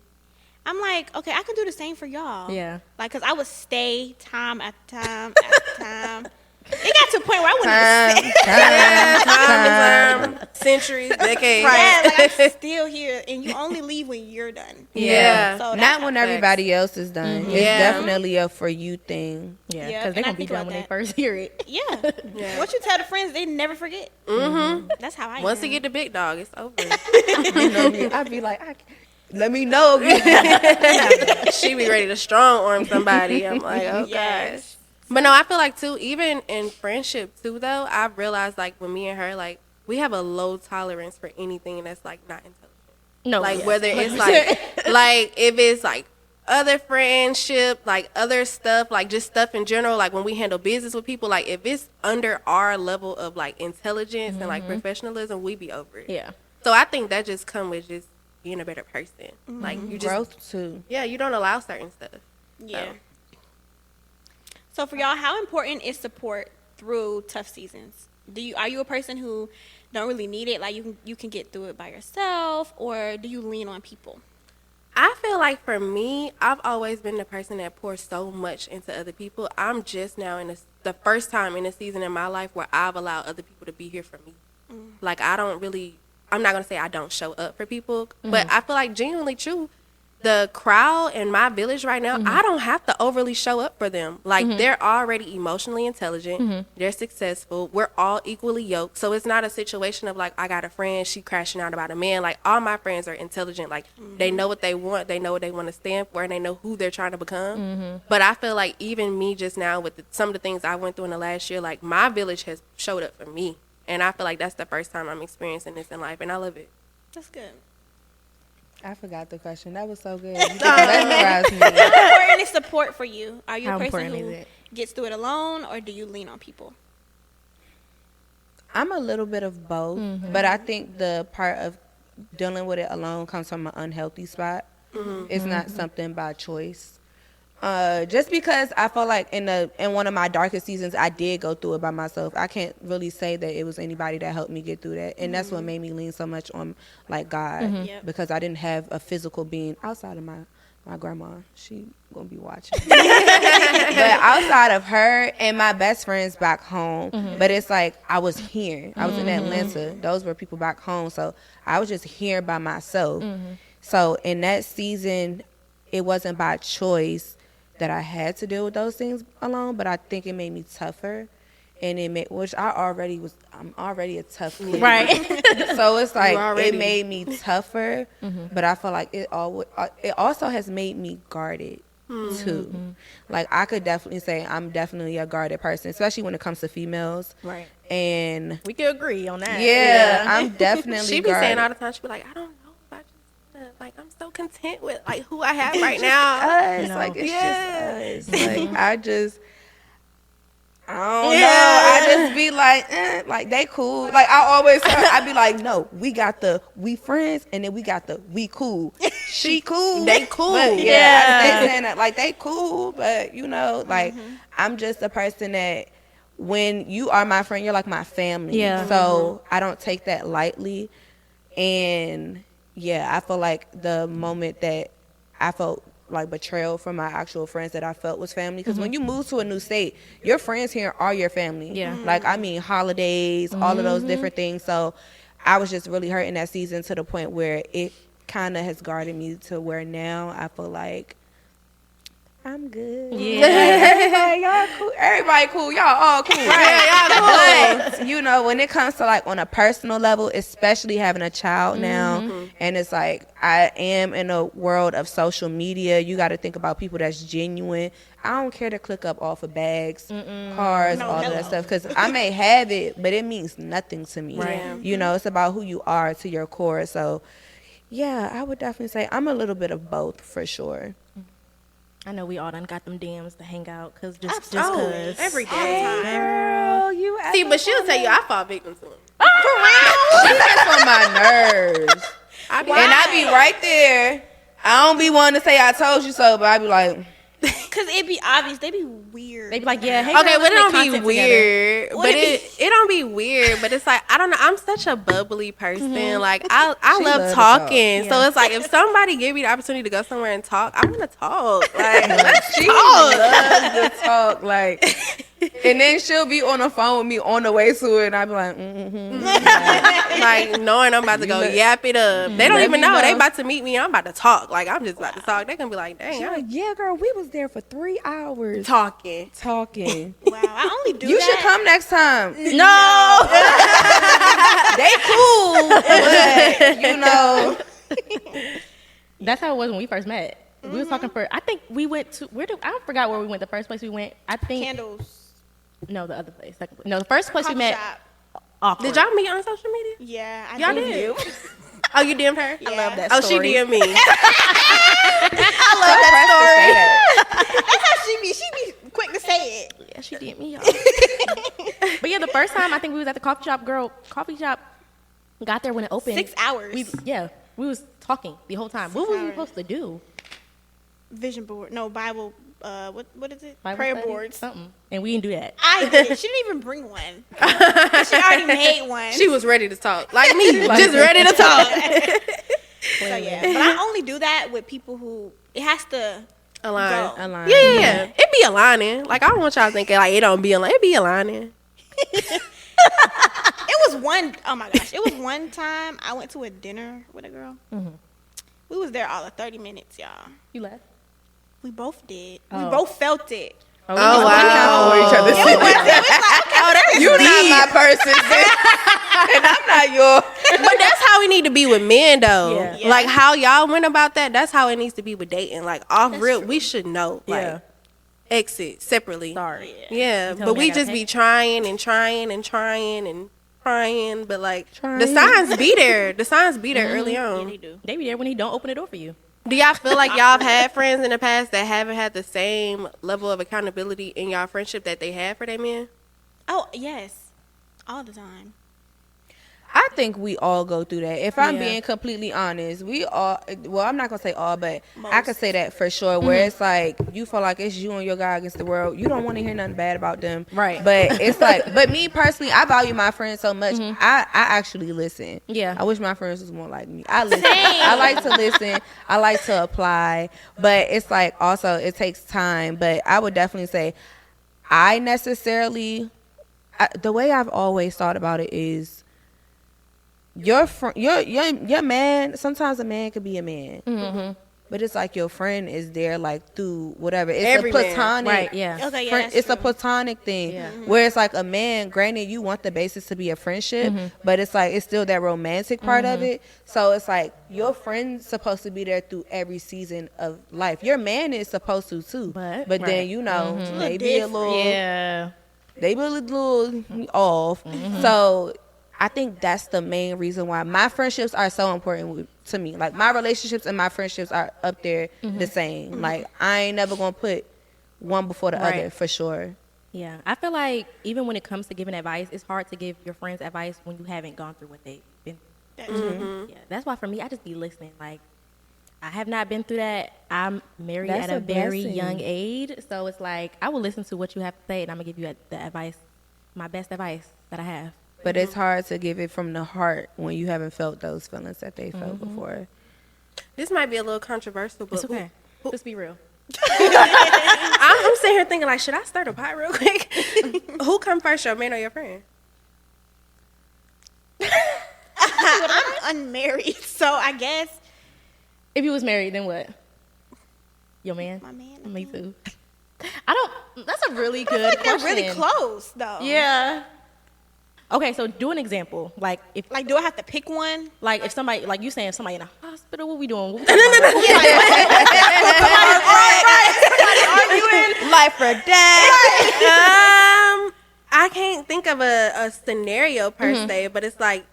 I'm like, okay, I can do the same for y'all. Yeah. Like, because I would stay time after time after time. It got to a point where I wouldn't even stay. Time, centuries, decades. Yeah, like I'm still here, and you only leave when you're done. Yeah. So Not when everybody else is done. It's definitely a for you thing. Yeah, Yeah, because they're and I gonna be think done about when they that. first hear it. Yeah. What you tell the friends, they never forget. That's how I am. Once you get the big dog, it's over. You know me. I'd be like, let me know. She be ready to strong arm somebody. I'm like, oh Yes. gosh. But no, I feel like too, even in friendship too though, I've realized like with me and her, like we have a low tolerance for anything that's like not intelligent. No, Like whether it's like if it's like other friendship, like other stuff, like just stuff in general, like when we handle business with people, like if it's under our level of like intelligence and like professionalism, we be over it. Yeah. So I think that just come with just being a better person. Like you just Growth too. yeah, you don't allow certain stuff. Yeah. So for y'all, how important is support through tough seasons? Are you a person who don't really need it? Like you can get through it by yourself, or do you lean on people? I feel like for me, I've always been the person that pours so much into other people. I'm just now in the first time in a season in my life where I've allowed other people to be here for me. Like I'm not going to say I don't show up for people, but I feel like genuinely true. The crowd in my village right now, I don't have to overly show up for them. Like they're already emotionally intelligent. They're successful. We're all equally yoked. So it's not a situation of like, I got a friend, she crashing out about a man. Like all my friends are intelligent. Like they know what they want. They know what they want to stand for, and they know who they're trying to become. But I feel like even me just now with some of the things I went through in the last year, like my village has showed up for me. And I feel like that's the first time I'm experiencing this in life, and I love it. That's good. I forgot the question. That was so good. You mesmerized me. How important is support for you? Are you How a person important who is it? gets through it alone, or do you lean on people? I'm a little bit of both, but I think the part of dealing with it alone comes from an unhealthy spot. It's not something by choice. Just because I feel like in one of my darkest seasons, I did go through it by myself. I can't really say that it was anybody that helped me get through that, and that's what made me lean so much on like God, Yep. because I didn't have a physical being outside of my grandma. She gonna be watching, but outside of her and my best friends back home. But it's like I was here. I was in Atlanta. Those were people back home, so I was just here by myself. So in that season, it wasn't by choice that I had to deal with those things alone, but I think it made me tougher, and I'm already a tough kid. Right. So it's like it made me tougher, but I feel like it also has made me guarded too. Like I could definitely say I'm definitely a guarded person, especially when it comes to females. Right. And We can agree on that. yeah, I'm definitely She be guarded. saying all the time, she be like, I don't know if I just, like, I'm so content with, like, who I have right now. Us, No. like it's just us. Like I don't know. I just be like they cool. Like I always I be like, no, we friends, and then we got the we cool. She cool. They cool. But Yeah. I stay saying that like they cool, but like I'm just a person that when you are my friend, you're like my family. Yeah. So I don't take that lightly, and yeah, I feel like the moment that I felt like betrayal from my actual friends that I felt was family, because when you move to a new state, your friends here are your family. Yeah. Like I mean holidays, all of those different things. So I was just really hurt in that season to the point where it kind of has guarded me to where now I feel like I'm good. Yeah. Everybody, y'all cool. Everybody cool. Y'all all cool. But, you know, when it comes to like on a personal level, especially having a child now, and it's like I am in a world of social media, you got to think about people that's genuine. I don't care to click up off of bags, cars, all of that stuff, because I may have it, but it means nothing to me. Right. You know, it's about who you are to your core. So, yeah, I would definitely say I'm a little bit of both for sure. I know we all done got them DMs to hang out because just Oh, because. every day. Girl, you See, but she'll tell you I fall victim to them. She gets on my nerves. I be, And I be right there. I don't be wanting to say I told you so, but I be like, Because it be obvious. They be weird. They be like, yeah, hey, okay, girl, but it let's don't make be content weird. What But it it don't be weird. But it's like, I don't know. I'm such a bubbly person. Like I She love love to talking. talk. So it's like if somebody give me the opportunity to go somewhere and talk, I want to talk. Like let's she talk. loves to talk. Like, and then she'll be on the phone with me on the way to it, and I be like, Like knowing I'm about to go yap it up. They don't Let even me know. They know. about to meet me. I'm about to talk. Like I'm just about to talk. They gonna be like, dang, she I'm like, yeah, girl, we was there for 3 hours talking. talking. Wow, I only do You that. should come next time. No. They cool, but you know, That's how it was when we first met. We was talking for, I think we went to, I forgot where we went, the first place we went. I think, Candles. no, the other place. Second place. No, the first place we Coffee met. shop. Awkward. Did y'all meet on social media? Yeah, I Y'all did. did. Oh, you DM'd her? Yeah. I love that Oh, story. she DM'd me. That's how she be. She be quick to say it. Yeah, she did me. Y'all. But yeah, the first time I think we was at the coffee shop, got there when it opened. 6 hours. We was talking the whole time. What was we hours. supposed to do? Vision board. No, Bible. What is it? Bible Prayer study? boards. Something. And we didn't do that. I did. She didn't even bring one. She already made one. She was ready to talk. Like me. Just ready to talk. So yeah, but I only do that with people who it has to Align. go. align. Yeah. It be aligning. Like I don't want y'all thinking like it don't be aligning. It be aligning. It was one. Oh my gosh! It was one time I went to a dinner with a girl. We was there all of 30 minutes, y'all. You left? We both did. Oh. We both felt it. Oh wow. For each other. It was like, You're not my person, sis. And I'm not your. But that's how we need to be with men though. Yeah. Like how y'all went about that, that's how it needs to be with dating. Like off real, we should know. Like Yeah. exit separately. Sorry. Yeah. You told But me I we gotta just be take- trying and trying and trying and trying, but like the Trying. signs be there. The signs be there early Yeah, on. they do. They be there when he don't open the door for you. Do y'all feel like y'all have had friends in the past that haven't had the same level of accountability in y'all friendship that they had for their men? Oh yes, all the time. I think we all go through that. If I'm Yeah. being completely honest, we all, well, I'm not going to say all, but I Most. could say that for sure, where it's like, you feel like it's you and your guy against the world. You don't want to hear nothing bad about them. Right. But it's like, but me personally, I value my friends so much. I actually listen. Yeah. I wish my friends was more like me. I listen. I like to listen. I like to apply. But it's like, also, it takes time. But I would definitely say, the way I've always thought about it is, your man, sometimes a man could be a man, but it's like your friend is there like through whatever. It's Every a man. platonic, Right, yeah. Okay, yeah, friend, that's it's a true. platonic thing. Yeah. Where it's like a man, granted you want the basis to be a friendship, but it's like it's still that romantic part of it. So it's like your friend's supposed to be there through every season of life. Your man is supposed to too, But- then right. you know they little be a little Yeah. they be a little off. So I think that's the main reason why my friendships are so important to me. Like my relationships and my friendships are up there the same. Like I ain't never gonna put one before the Right. other for sure. Yeah. I feel like even when it comes to giving advice, it's hard to give your friends advice when you haven't gone through what they've been through. Yeah. That's why for me, I just be listening. Like, I have not been through that. I'm married That's at a a very blessing. young age. So it's like, I will listen to what you have to say and I'm going to give you the advice, my best advice that I have. But it's hard to give it from the heart when you haven't felt those feelings that they felt before. This might be a little controversial, but It's okay. Just be real. I'm sitting here thinking like, should I start a pot real quick? Who come first, your man or your friend? I'm unmarried, so I guess If you was married, then what? Your man? my man. Me too. I don't, that's a really good Like they're question. really close though. Yeah. Okay, so do an example. Like if Like, do I have to pick one? if somebody, like you saying somebody in a hospital, what we doing? What we Arguing life or death. I can't think of a scenario per se, but it's like,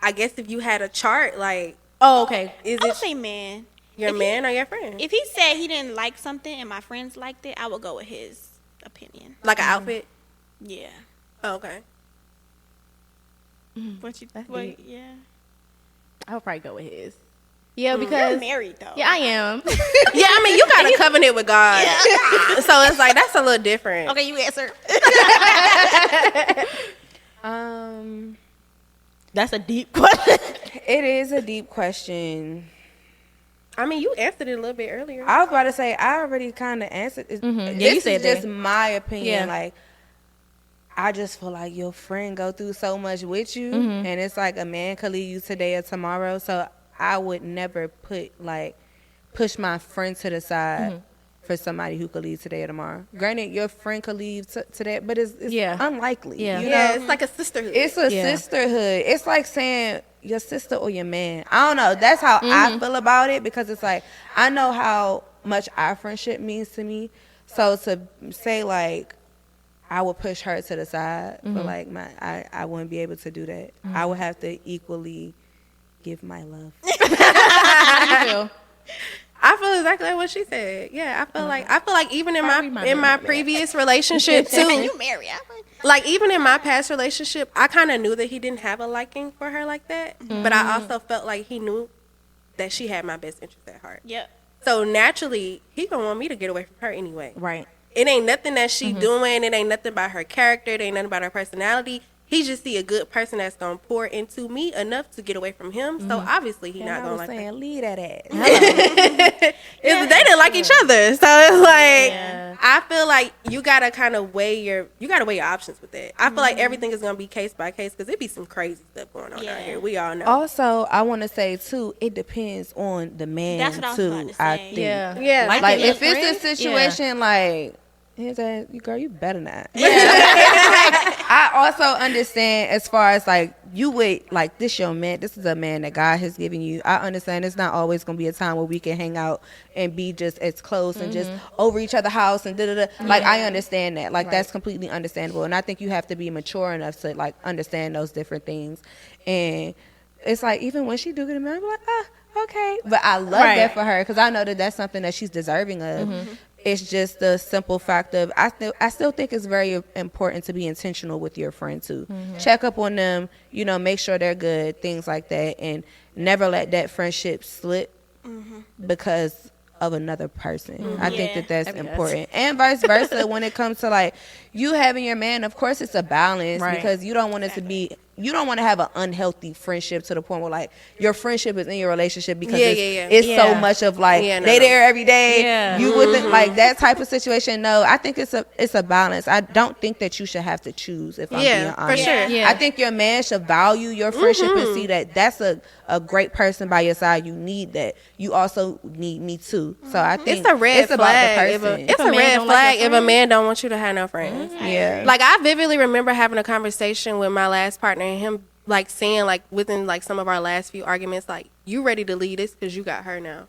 I guess if you had a chart, like, Oh, okay. is I would it say man. your if man or your friend? If he said he didn't like something and my friends liked it, I would go with his opinion. Like an outfit? Yeah. Oh, okay. What you? That's What, deep. yeah. I would probably go with his. Yeah, You're because married though. yeah, I am. Yeah, I mean, you got a covenant with God. So it's like, that's a little different. Okay, you answer. That's a deep question. It is a deep question. I mean, you answered it a little bit earlier. I was about to say I already kind of answered. Yeah, This you said is just that. my opinion. Yeah. Like, I just feel like your friend go through so much with you, and it's like a man could leave you today or tomorrow. So I would never push my friend to the side for somebody who could leave today or tomorrow. Granted, your friend could leave today, but it's Yeah. unlikely. Yeah. You Yeah, know? it's like a sisterhood. It's a Yeah. sisterhood. It's like saying your sister or your man. I don't know. That's how I feel about it, because it's like I know how much our friendship means to me. So to say like I would push her to the side for like I wouldn't be able to do that. I would have to equally give my love. How do you feel? I feel exactly like what she said. Yeah, I feel like even in Sorry, my my bad. previous relationship too. You married. Like even in my past relationship, I kind of knew that he didn't have a liking for her like that, but I also felt like he knew that she had my best interest at heart. Yep. So naturally, he gonna want me to get away from her anyway. Right. It ain't nothing that she doing. It ain't nothing about her character. It ain't nothing about her personality. He just see a good person that's gonna pour into me enough to get away from him. So obviously he And not I gonna was like that. saying, leave that ass. They didn't like each other, so it's like Yeah. I feel like you gotta kind of weigh your options with that. I feel like everything is gonna be case by case because it be some crazy stuff going on out Yeah. here. We all know. Also, I want to say too, it depends on the man That's what I was too. about to I say. think. Yeah. Yeah. Like your if it's friend? a situation like his ass, girl, you better not. I also understand as far as like you would like this your man. This is a man that God has given you. I understand it's not always gonna be a time where we can hang out and be just as close and just over each other's house and da da da. Like I understand that. Like that's completely understandable. And I think you have to be mature enough to like understand those different things. And it's like even when she do get a man, I'm like, okay. But I love that for her because I know that that's something that she's deserving of. It's just the simple fact of I still think it's very important to be intentional with your friend too. Check up on them, make sure they're good, things like that, and never let that friendship slip because of another person. I think that that's important. And vice versa when it comes to like you having your man, of course it's a balance because you don't want it to be you don't want to have an unhealthy friendship to the point where like your friendship is in your relationship because it's so much of like they there every day. You wouldn't like that type of situation. No, I think it's a balance. I don't think that you should have to choose if I'm being honest. For sure. I think your man should value your friendship and see that that's a great person by your side. You need that. You also need me too. So I think it's a red flag. About the person. It's a red flag if a man don't want you to have no friends. Yeah. Like I vividly remember having a conversation with my last partner and him like saying like within like some of our last few arguments like you ready to leave this because you got her now.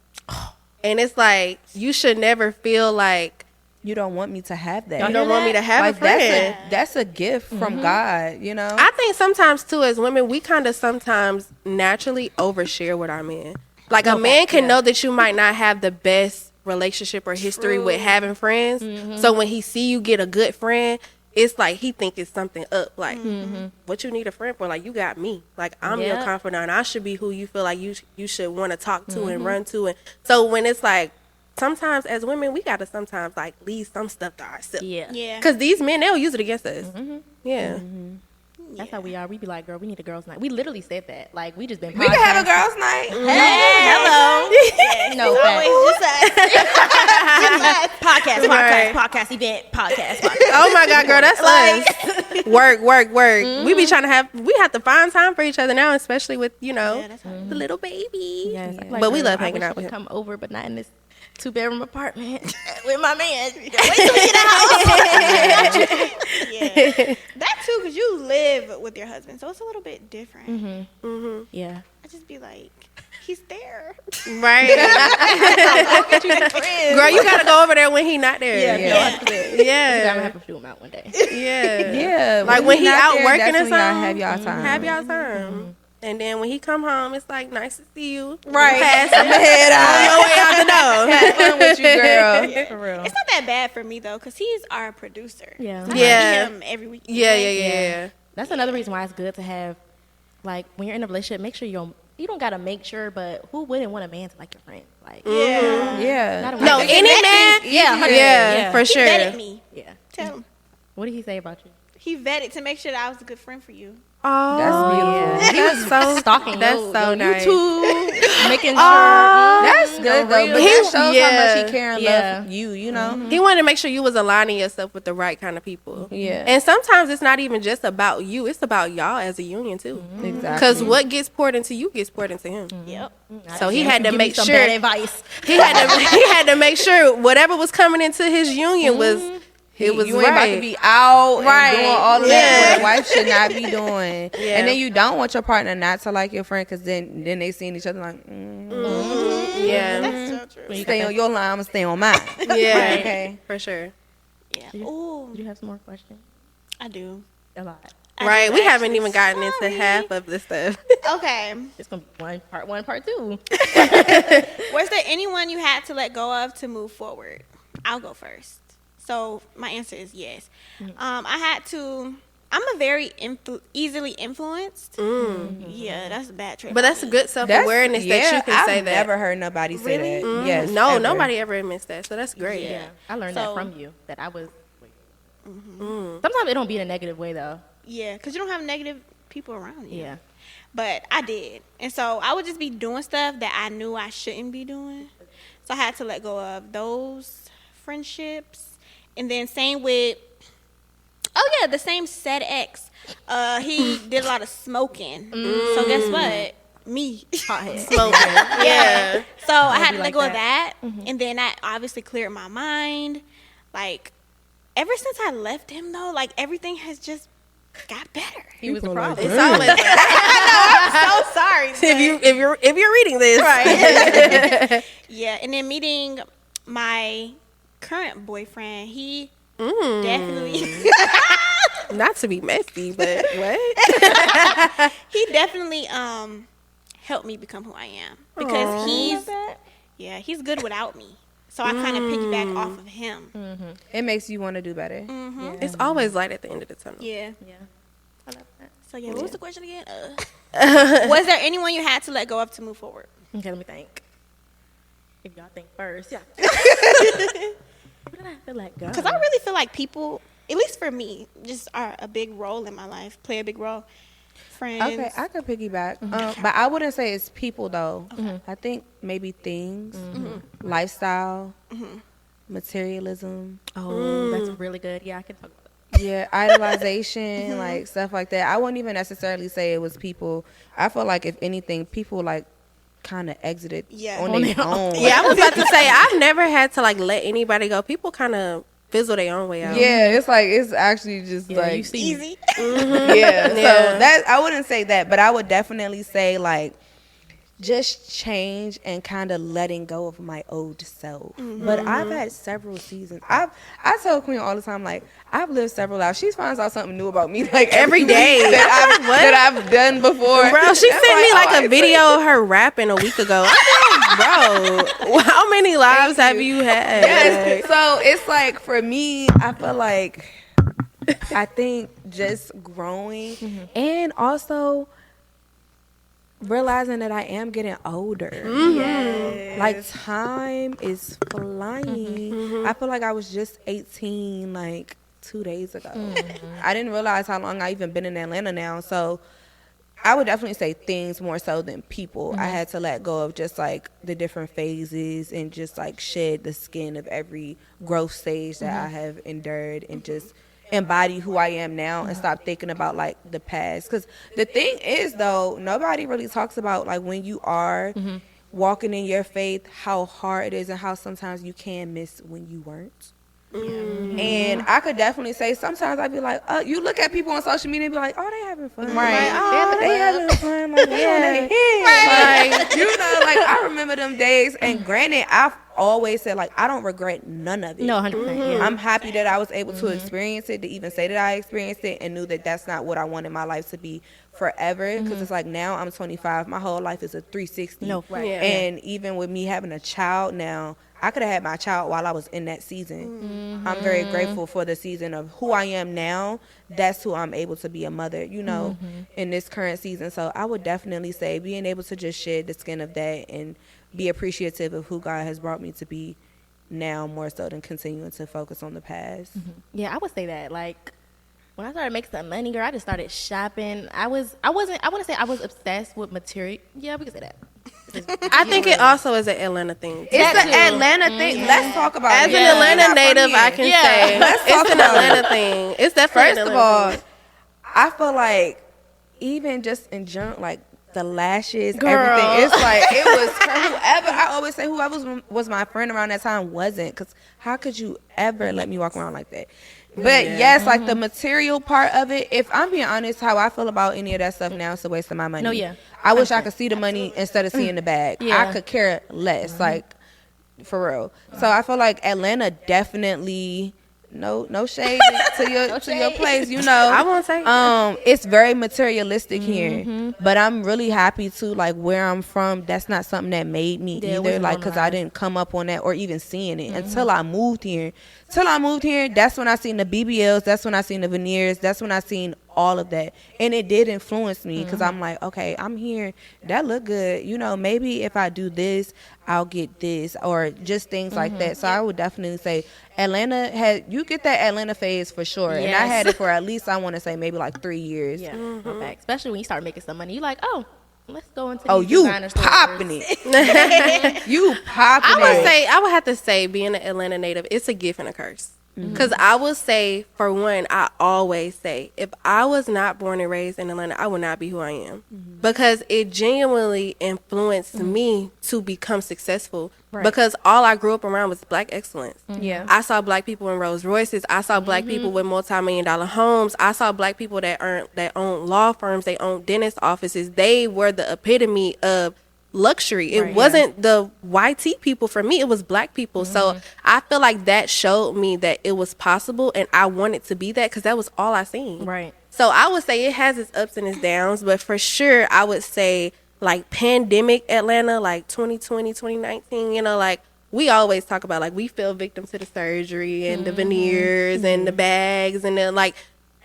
And it's like you should never feel like you don't want me to have that. You don't want me to have like a friend. That's a gift from God, I think sometimes too as women we kind of sometimes naturally overshare with our men. Like a man can know that you might not have the best relationship or history with having friends. So when he see you get a good friend, it's like he think it's something up. Like, what you need a friend for? Like, you got me. Like, I'm your confidant. I should be who you feel like you should want to talk to and run to. And so when it's like, sometimes as women, we got to sometimes like leave some stuff to ourselves. Yeah. Because these men, they'll use it against us. Yeah. That's how we are. We be like, girl, we need a girls' night. We literally said that. Like, we just been We can have a girls' night. Hey, hello. No, Always just podcast, podcast event, podcast. Oh my God, girl, that's us. Work. We have to find time for each other now, especially with, the little baby. Yes, But we love I hanging wish out I with could him. come over, but not in this 2-bedroom apartment with my man. Wait till we get a house. Yeah. That too, because you live with your husband, so it's a little bit different. Yeah. I just be like, he's there. Right. Girl, you gotta go over there when he not there. I'm gonna have to flew him out one day. Yeah. Yeah. Like when he not out there, working that's or when y'all something. have y'all time. Have y'all time. And then when he come home, it's like, nice to see you. Right. Pass I'm head on your way out the door. Have fun with you, girl. For real. It's not that bad for me though, because he's our producer. Yeah. I Yeah. see him every week. Yeah. That's another reason why it's good to have, like, when you're in a relationship, make sure you don't gotta make sure, but who wouldn't want a man to like your friend? Like, Yeah. not a No, woman. any man. Yeah, for He sure. vetted me. Yeah. Tell him. What did he say about you? He vetted to make sure that I was a good friend for you. Oh, That's beautiful. He was so Stalking That's your so nice. YouTube, making sure. That's good though. But that shows how much he care and Yeah. love you, He wanted to make sure you was aligning yourself with the right kind of people. Yeah. And sometimes it's not even just about you. It's about y'all as a union too. Exactly. Because what gets poured into you gets poured into him. Yep. So he had to Give me make some sure bad advice. he had to make sure whatever was coming into his union was it was you ain't about right. to be out and doing all of that. Yeah. What a wife should not be doing. Yeah. And then you don't want your partner not to like your friend because then they seeing each other like, Yeah. That's so true. stay on your line, I'm gonna stay on mine. Yeah. Okay. For sure. Yeah. Do Ooh, you have some more questions? I do. A lot. Right. We haven't Actually, even gotten into sorry. half of the stuff. Okay. It's gonna be part one, part two. Was there anyone you had to let go of to move forward? I'll go first. So my answer is yes. I had to. I'm a very easily influenced. Yeah, that's a bad trait. But that's a good self-awareness that you can I've say that. never heard nobody say that. Yes. No, ever. nobody ever admits that. So that's great. Yeah. I learned So- that from you. That I was. Sometimes it don't be in a negative way though. Yeah, because you don't have negative people around you. Yeah. But I did. And so I would just be doing stuff that I knew I shouldn't be doing. So I had to let go of those friendships. And then same with, the same said ex. He did a lot of smoking. So guess what? Me. Pothead. Smoking. Yeah. So I had to be let like go of that. that. And then that obviously cleared my mind. Like, ever since I left him, though, like, everything has just got better. He was the People problem. It's always like, I'm so sorry. if you're reading this, Right. Yeah, and then meeting my current boyfriend, he definitely not to be messy, but what? he definitely helped me become who I am because he's good without me. So I kind of piggyback off of him. It makes you want to do better. It's always light at the end of the tunnel. Yeah. Yeah. I love that. So yeah, what was the question again? Was there anyone you had to let go of to move forward? Okay, let me think. If y'all think first. Yeah. What did I feel like go? Because I really feel like people, at least for me, just are a big role in my life, play a big role. Friends. Okay, I could piggyback. But I wouldn't say it's people, though. I think maybe things, lifestyle, materialism. Oh, that's really good. Yeah, I can talk about that. Yeah, idolization, like stuff like that. I wouldn't even necessarily say it was people. I feel like, if anything, people like kind of exited on their own. Yeah, I was about to say, I've never had to like let anybody go. People kind of fizzle their own way out. Yeah, it's like, it's actually just Yeah, like you see Easy. yeah. So that, I wouldn't say that, but I would definitely say like just change and kind of letting go of my old self. But I've had several seasons. I tell Queen all the time, like, I've lived several lives. She finds out something new about me like every day that I've done before. Bro, she That's sent me like oh, a video of her rapping a week ago. I'm like, bro, how many lives have you had? Yes. So it's like, for me, I feel like I think just growing and also realizing that I am getting older. Like, time is flying. I feel like I was just 18 like 2 days ago. I didn't realize how long I even been in Atlanta now. So I would definitely say things more so than people. I had to let go of just like the different phases and just like shed the skin of every growth stage that I have endured and just embody who I am now and stop thinking about like the past. Because the thing is, though, nobody really talks about like when you are walking in your faith, how hard it is and how sometimes you can miss when you weren't. And I could definitely say sometimes I'd be like, you look at people on social media and be like, oh, they having fun. Right. Like, they having fun. Like, they on their head. Like, you know, like, I remember them days. And granted, I've always said, like, I don't regret none of it. No, 100%. Yeah. I'm happy that I was able to experience it, to even say that I experienced it, and knew that that's not what I wanted my life to be forever. Because it's like, now I'm 25. My whole life is a 360. No, right. Yeah. And even with me having a child now, I could have had my child while I was in that season. I'm very grateful for the season of who I am now. That's who I'm able to be a mother, you know, in this current season. So I would definitely say being able to just shed the skin of that and be appreciative of who God has brought me to be now, more so than continuing to focus on the past. Yeah, I would say that. Like, when I started making some money, girl, I just started shopping. I want to say I was obsessed with material. Yeah, we can say that. I think it also is an Atlanta thing. It's an Atlanta thing. Let's talk about As it. an Atlanta native, I can say Let's talk it's an about Atlanta thing. It's definitely First an of Atlanta all, thing. I feel like even just in general, like the lashes, Girl. everything. It's like, it was for whoever. I always say whoever was my friend around that time wasn't. Because how could you ever let me walk around like that? But yes, like the material part of it, if I'm being honest, how I feel about any of that stuff now, it's a waste of my money. No, yeah. I wish I could see the money instead of seeing the bag. Yeah. I could care less, like, for real. So I feel like Atlanta definitely, no shade to your place, you know. I won't say It's very materialistic here, but I'm really happy to, like, where I'm from. That's not something that made me Yeah, it either, wasn't like, because I normalized. didn't come up on that or even seeing it until I moved here. Till I moved here, that's when I seen the BBLs. That's when I seen the veneers. That's when I seen all of that, and it did influence me because I'm like, okay, I'm here. That look good, you know. Maybe if I do this, I'll get this, or just things like that. So I would definitely say Atlanta you get that Atlanta phase for sure, and I Yes. had it for at least, I want to say, maybe like 3 years. Yeah, no fact. Especially when you start making some money. You like, oh, let's go into Oh, these you designer stores. popping it. You popping I it. would have to say, being an Atlanta native, it's a gift and a curse. Because I will say, for one, I always say, if I was not born and raised in Atlanta, I would not be who I am. Because it genuinely influenced me to become successful. Right. Because all I grew up around was black excellence. Yeah. I saw black people in Rolls Royces. I saw black people with multi-million-dollar homes. I saw black people that own law firms. They own dentist offices. They were the epitome of luxury. It wasn't the YT people for me. It was black people. So I feel like that showed me that it was possible, and I wanted to be that because that was all I seen. Right. So I would say it has its ups and its downs, but for sure I would say like pandemic Atlanta, like 2020, 2019, you know, like we always talk about like we fell victim to the surgery and the veneers and the bags and the like.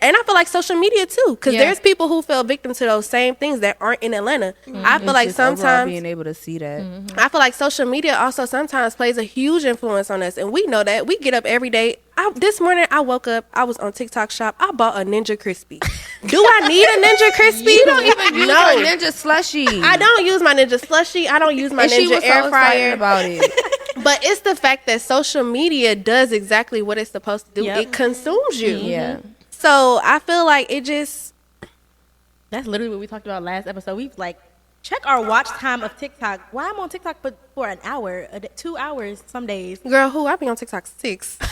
And I feel like social media too, because there's people who fell victim to those same things that aren't in Atlanta. I feel like sometimes being able to see that. I feel like social media also sometimes plays a huge influence on us, and we know that. We get up every day. This morning I woke up, I was on TikTok Shop. I bought a Ninja Crispy. Do I need a Ninja Crispy? You don't even use a Ninja Slushie. I don't use my Ninja Slushie. I don't use my and Ninja she was air so fryer. excited about it. But it's the fact that social media does exactly what it's supposed to do. Yep. It consumes you. Yeah. So I feel like it just. That's literally what we talked about last episode. We've like check our watch time of TikTok. Why I'm on TikTok for an hour, 2 hours some days. Girl, who I be on TikTok 6. Like,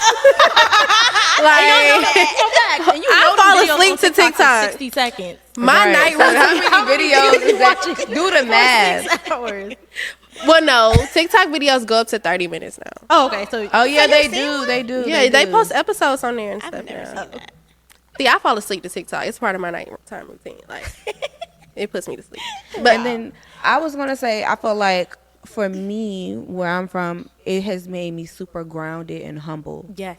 I fall asleep to TikTok. 60 seconds. My Right. night So routine. how many videos is that? Do the math. 6 hours. Well, no, TikTok videos go up to 30 minutes now. Oh, okay. So Oh yeah, So they you've do. seen They do. Yeah, they do. post episodes on there and I've stuff never now. seen that. See, I fall asleep to TikTok. It's part of my nighttime routine. Like, it puts me to sleep. But And then I was gonna say, I feel like for me, where I'm from, it has made me super grounded and humble yes.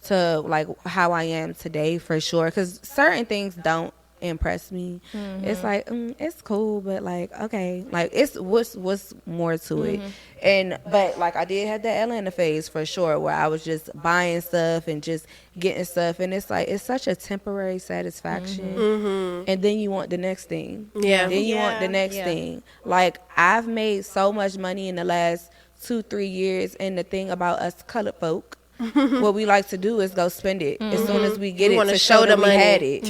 to like how I am today for sure. Because certain things don't impress me. It's like it's cool, but like okay, like it's what's more to it. And but like I did have that Atlanta phase for sure, where I was just buying stuff and just getting stuff, and it's like it's such a temporary satisfaction. And then you want the next thing. Yeah. Then you want the next thing. Like I've made so much money in the last 2-3 years, and the thing about us colored folk, what we like to do is go spend it as soon as we get We it wanna to show show the them we money. had it.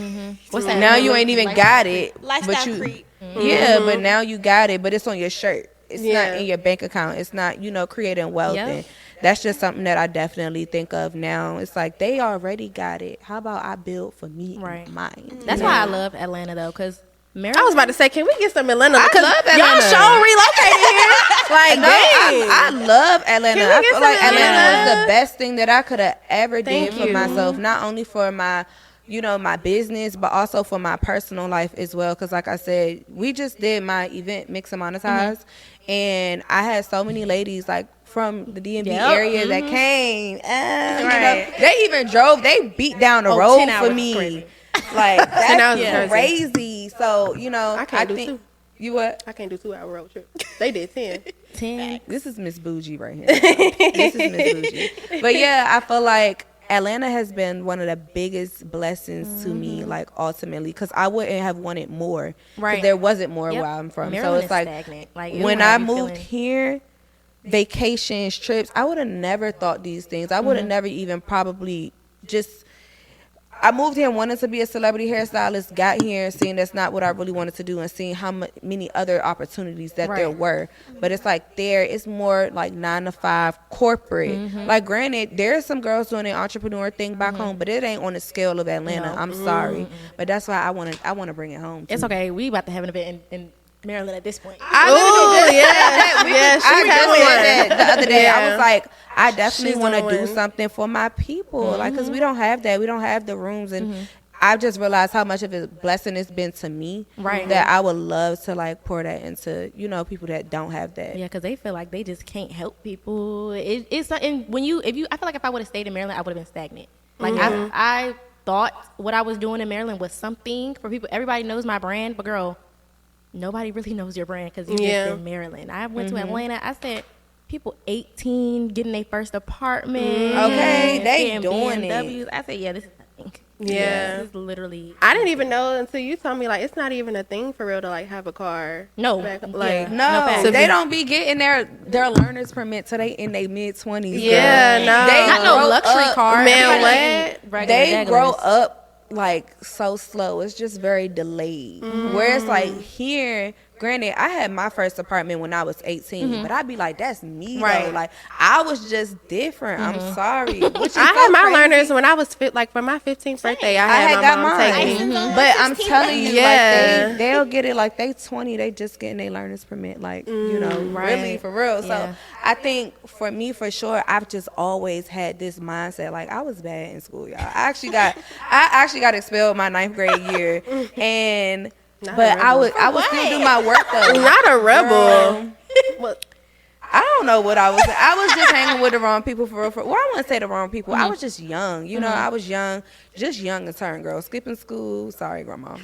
What's that? Now you ain't even got it, Lifestyle but you creep. yeah, but now you got it, but it's on your shirt. It's Yeah. not in your bank account. It's not, creating wealth. Yep. And that's just something that I definitely think of now. It's like they already got it. How about I build for me Right. and mine? That's why I love Atlanta though, because Maryland. I was about to say, can we get some Atlanta? I Because love y'all Atlanta. show relocated here. Like, No, I dang. love Atlanta. Can we I get feel like some Atlanta Atlanta? was the best thing that I could have ever Thank did for you. myself. Not only for my, my business, but also for my personal life as well. Because like I said, we just did my event, Mix and Monetize. And I had so many ladies like from the DMV Yep. area that came. Right. They even drove. They beat down the 10 road hours for is me. crazy. Like 10 hours that's is crazy. crazy. So I can't do think two. you what? I can't do 2-hour road trip. They did 10. 10. This is Miss Bougie right here. This is Miss Bougie. But yeah, I feel like Atlanta has been one of the biggest blessings to me, like ultimately, because I wouldn't have wanted more. 'Cause Right. there wasn't more Yep. where I'm from. Maryland so it's is like stagnant. Like, when it'll I have you moved feeling- here, vacations, trips, I would have never thought these things. I would have never even probably just. I moved here wanting to be a celebrity hairstylist, got here, seeing that's not what I really wanted to do, and seeing how many other opportunities that there Right. were. But it's like it's more like 9 to 5 corporate. Like granted, there's some girls doing an entrepreneur thing back home, but it ain't on the scale of Atlanta. No. I'm sorry. But that's why I want to bring it home. It's too. okay. We about to have an event in Maryland at this point. Oh, yeah. Yeah, I she just said that the other day. I Yeah. was like, I definitely She's want to on do one. something for my people, like, because we don't have that. We don't have the rooms, and I've just realized how much of a blessing it's been to me. Right. That I would love to like pour that into people that don't have that. Yeah, because they feel like they just can't help people. It's and I feel like if I would have stayed in Maryland, I would have been stagnant. Like I thought what I was doing in Maryland was something for people. Everybody knows my brand, but girl, nobody really knows your brand because you Yeah. just in Maryland. I went to Atlanta. I said people 18 getting their first apartment. Okay, and they getting doing it. BMWs. I said, yeah, this is nothing. Yeah. It's literally. I didn't even know until you told me, like, it's not even a thing for real to, like, have a car. No. Like, Yeah. No, facts. they don't be getting their learner's permit till they in their mid-20s. Yeah, girl. no. They Not no grow luxury up- car. Man, Everybody what? regular They grow regulars. up like so slow. It's just very delayed. Whereas like here, granted, I had my first apartment when I was 18, but I'd be like, that's me Right. though. Like I was just different. I'm sorry. Which is I so had my crazy. learners when I was like for my 15th birthday. I had my mom take me. License on But I'm 16, telling you, Yeah. like they'll get it like they 20, they just getting their learner's permit, like you know, really for real. So Yeah. I think for me, for sure, I've just always had this mindset. Like I was bad in school, y'all. I actually got expelled my 9th grade year, and but I would still do my work though. Not a rebel. Well, I don't know what I was. I was just hanging with the wrong people for real. Well, I wouldn't say the wrong people. I was just young. You know, I was young, just young and turn girl. Skipping school. Sorry, grandma.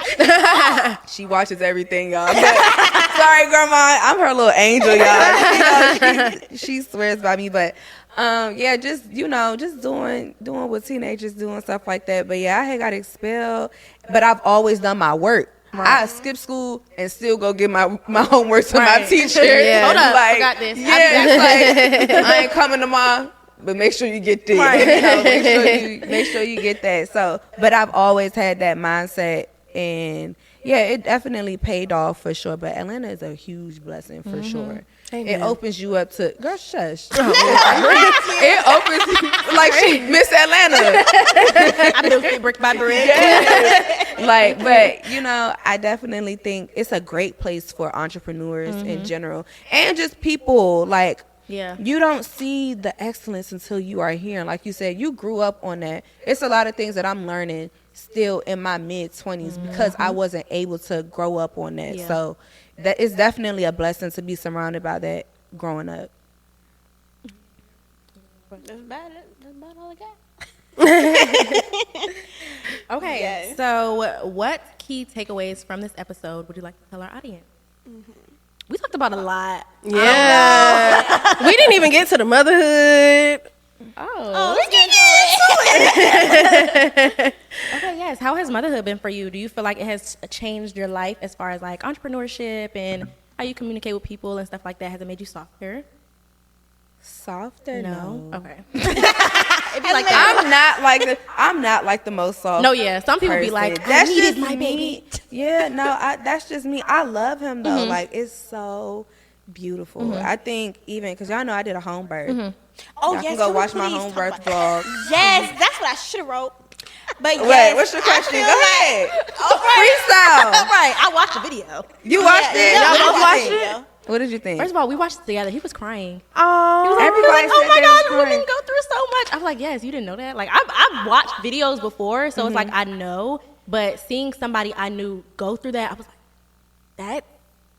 She watches everything, y'all. But, sorry, grandma. I'm her little angel, y'all. She swears by me, but yeah, just just doing what teenagers do and stuff like that. But yeah, I had got expelled, but I've always done my work. I skip school and still go get my homework to my teacher. Yeah. Hold up, Like, forgot this. yeah, like, I ain't coming tomorrow, but make sure you get this. You know, make sure you get that. So, but I've always had that mindset, and yeah, it definitely paid off for sure. But Atlanta is a huge blessing for sure. Amen. It opens you up to girl. Shush. It opens you, like she Miss Atlanta. I built it brick by brick. Like, but I definitely think it's a great place for entrepreneurs in general, and just people. Like, Yeah. you don't see the excellence until you are here. And like you said, you grew up on that. It's a lot of things that I'm learning still in my mid-20s because I wasn't able to grow up on that. Yeah. So that is definitely a blessing to be surrounded by that growing up. That's about all I got. Okay. Yes. So, what key takeaways from this episode would you like to tell our audience? We talked about a lot. Yeah. We didn't even get to the motherhood. Oh. Let's get into it. Okay, yes. How has motherhood been for you? Do you feel like it has changed your life as far as like entrepreneurship and how you communicate with people and stuff like that? Has it made you softer? Softer? No. Okay. Like I'm not like the most soft. No, yeah. Some people be person. like, I That's needed just my me. baby. Yeah, no, that's just me. I love him though. Like it's so beautiful. I think even because y'all know I did a home birth. Oh, Y'all yes. can go can we watch my please home talk birth about that? vlog. Yes, that's what I should have wrote. But Wait, yes, what's your I question? feel Go like- ahead. All right. Freestyle. All right. I watched the video. You watched it? Yeah, Y'all I both watched watched it. What did you think? First of all, we watched it together. He was crying. Oh, Everybody Oh said my they God, was crying. women go through so much. I'm like, yes, you didn't know that. Like, I've watched videos before, so it's like I know. But seeing somebody I knew go through that, I was like, that's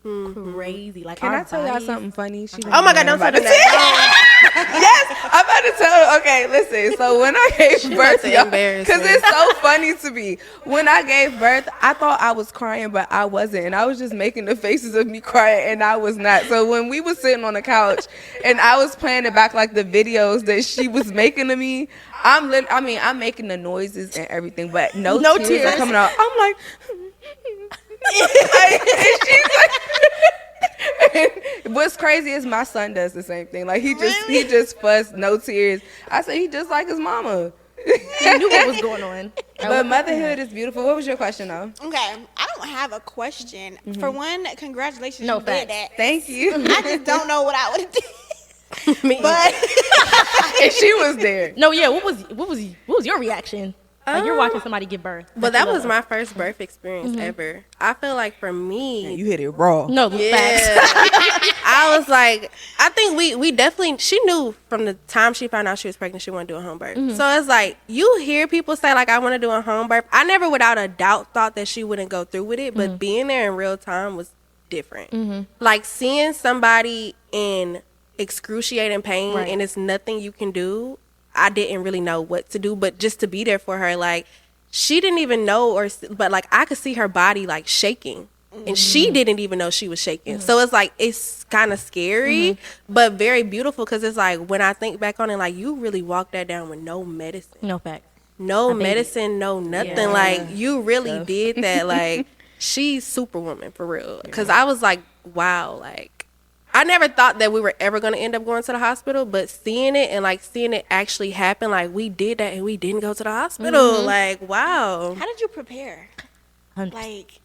crazy. Like, Can our I tell y'all bodies- something funny? She oh my God, don't say that. Yes, I'm about to tell. Okay, listen. So when I gave birth, to y'all, embarrass because me. it's so funny to me. When I gave birth, I thought I was crying, but I wasn't, and I was just making the faces of me crying, and I was not. So when we was sitting on the couch, and I was playing it back like the videos that she was making to me, I'm making the noises and everything, but no tears are coming out. I'm like, and she's like. And what's crazy is my son does the same thing. Like he just fussed, no tears. I said he just like his mama. He knew what was going on. But motherhood is beautiful. What was your question though? Okay. I don't have a question. For one, congratulations. No you did facts. that. Thank you. I just don't know what I would have did. Me. But And she was there. No, yeah. What was your reaction? Like you're watching somebody give birth. But that was my first birth experience ever. I feel like for me, You hit it raw. No, facts. yeah, I was like, I think we definitely, she knew from the time she found out she was pregnant, she wanted to do a home birth. So it's like, you hear people say like, I want to do a home birth. I never without a doubt thought that she wouldn't go through with it, but being there in real time was different. Like seeing somebody in excruciating pain and it's nothing you can do. I didn't really know what to do, but just to be there for her, like she didn't even know, but like I could see her body like shaking, and she didn't even know she was shaking. So it's like it's kind of scary, but very beautiful because it's like when I think back on it, like you really walked that down with no medicine. No facts. no medicine, no nothing. Yeah. Like, you really did that. Like, she's superwoman for real. Because I was like, wow, like, I never thought that we were ever going to end up going to the hospital, but seeing it and like seeing it actually happen, like, we did that and we didn't go to the hospital. Like, wow. How did you prepare? Like,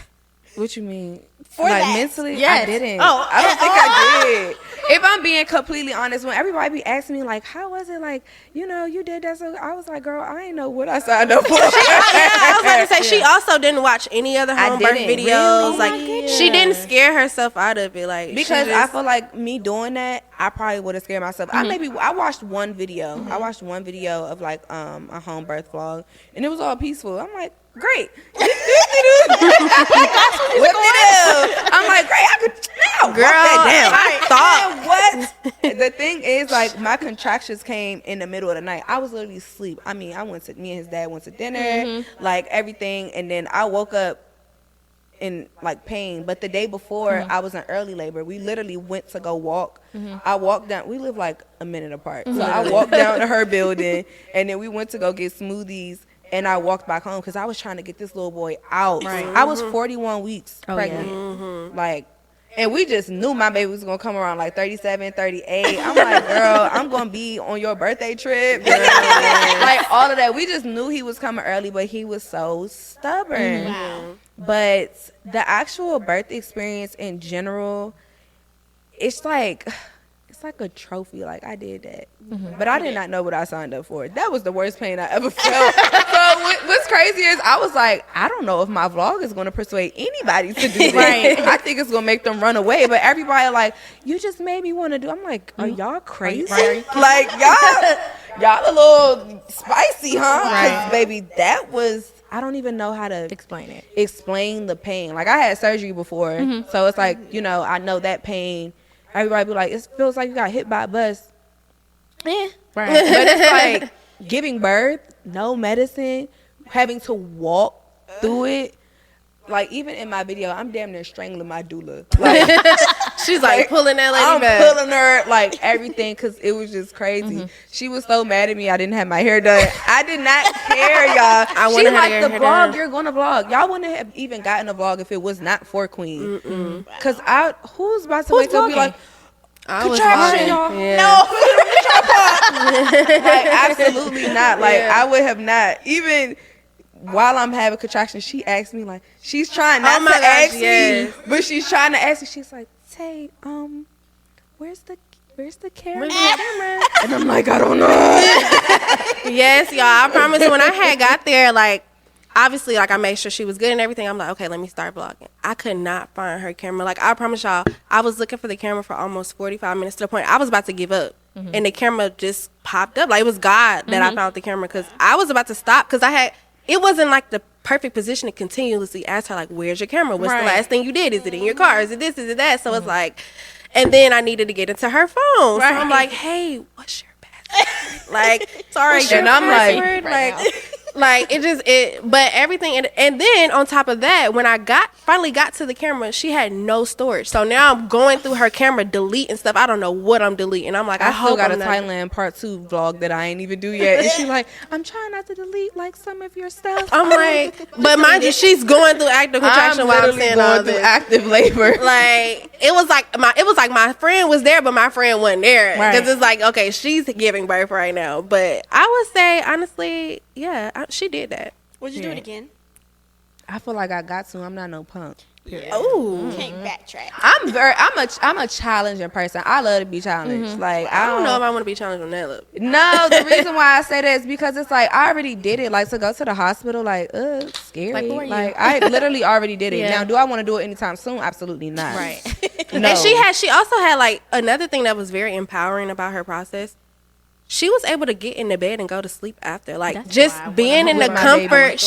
What you mean? For like that? mentally, Yes. I didn't. Oh, I don't think I did. If I'm being completely honest, when everybody be asking me like, "How was it?" Like, you know, you did that, so I was like, "Girl, I ain't know what I signed up for." I was about to say, she also didn't watch any other home birth didn't. videos. Really? Like, she didn't scare herself out of it. Like, Because she I just, feel like me doing that, I probably would have scared myself. I watched one video. I watched one video of like a home birth vlog, and it was all peaceful. I'm like, great. Whip it up. I'm like, great. I could walk that down. I thought what? The thing is, like, my contractions came in the middle of the night. I was literally asleep. I mean, me and his dad went to dinner, like everything, and then I woke up in like pain. But the day before, I was in early labor. We literally went to go walk. I walked down. We live like a minute apart, so I walked down to her building, and then we went to go get smoothies. And I walked back home because I was trying to get this little boy out. Right. I was 41 weeks pregnant. Like, and we just knew my baby was going to come around like 37, 38. I'm like, girl, I'm going to be on your birthday trip. Like, all of that. We just knew he was coming early, but he was so stubborn. wow. But the actual birth experience in general, it's like a trophy. Like, I did that. But I did not know what I signed up for. That was the worst pain I ever felt. So what's crazy is I was like, I don't know if my vlog is going to persuade anybody to do this. I think it's going to make them run away. But everybody like, you just made me want to do. I'm like, are y'all crazy? Like, y'all a little spicy, huh? Right. Baby, that was, I don't even know how to explain the pain. Like, I had surgery before. So it's like, you know, I know that pain. Everybody be like, it feels like you got hit by a bus. Right. But it's like giving birth, no medicine, having to walk through it. Like, even in my video, I'm damn near strangling my doula. Like, she's like pulling that lady I'm back. pulling her, like, everything, because it was just crazy. She was so mad at me I didn't have my hair done. I did not care, y'all. She like, the vlog, you're going to vlog. Y'all wouldn't have even gotten a vlog if it was not for Queen. Because who's about to wake up and be like, contraction, y'all? Yeah. No. Like, absolutely not. Like, I would have not. Even while I'm having contractions, she asked me, like, she's trying not to ask me, but she's trying to ask me. She's like, Tay, where's the camera? And I'm like, I don't know. Yes, y'all. I promise when I had got there, like, obviously, like, I made sure she was good and everything. I'm like, okay, let me start vlogging. I could not find her camera. Like, I promise y'all, I was looking for the camera for almost 45 minutes to the point I was about to give up. And the camera just popped up. Like, it was God that I found the camera, because I was about to stop, because it wasn't like the perfect position to continuously ask her, like, where's your camera? What's the last thing you did? Is it in your car? Is it this? Is it that? So it's like, and then I needed to get into her phone. So I'm like, hey, what's your password? Like, sorry. And I'm like, but everything. And then on top of that, when I finally got to the camera, she had no storage. So now I'm going through her camera, deleting stuff. I don't know what I'm deleting. I'm like, I still got a Thailand part 2 vlog that I ain't even do yet. And she's like, I'm trying not to delete like some of your stuff. I'm like, but mind you, she's going through active contraction while I'm saying all this. Active labor. Like, it was like my friend was there, but my friend wasn't there. Because it's like, okay, she's giving birth right now. But I would say, honestly, yeah, she did that. Would you do it again? I feel like I got to. I'm not no punk. Yeah. Oh, Can't backtrack. I'm a challenging person. I love to be challenged. Like, I don't know if I want to be challenged on that look. No, the reason why I say that is because it's like I already did it. Like, to go to the hospital, like, scary. Like, who are you? Like, I literally already did it. Now, do I want to do it anytime soon? Absolutely not. Right. No. And she also had, like, another thing that was very empowering about her process. She was able to get in the bed and go to sleep after. Like, That's just wild. being in the comfort.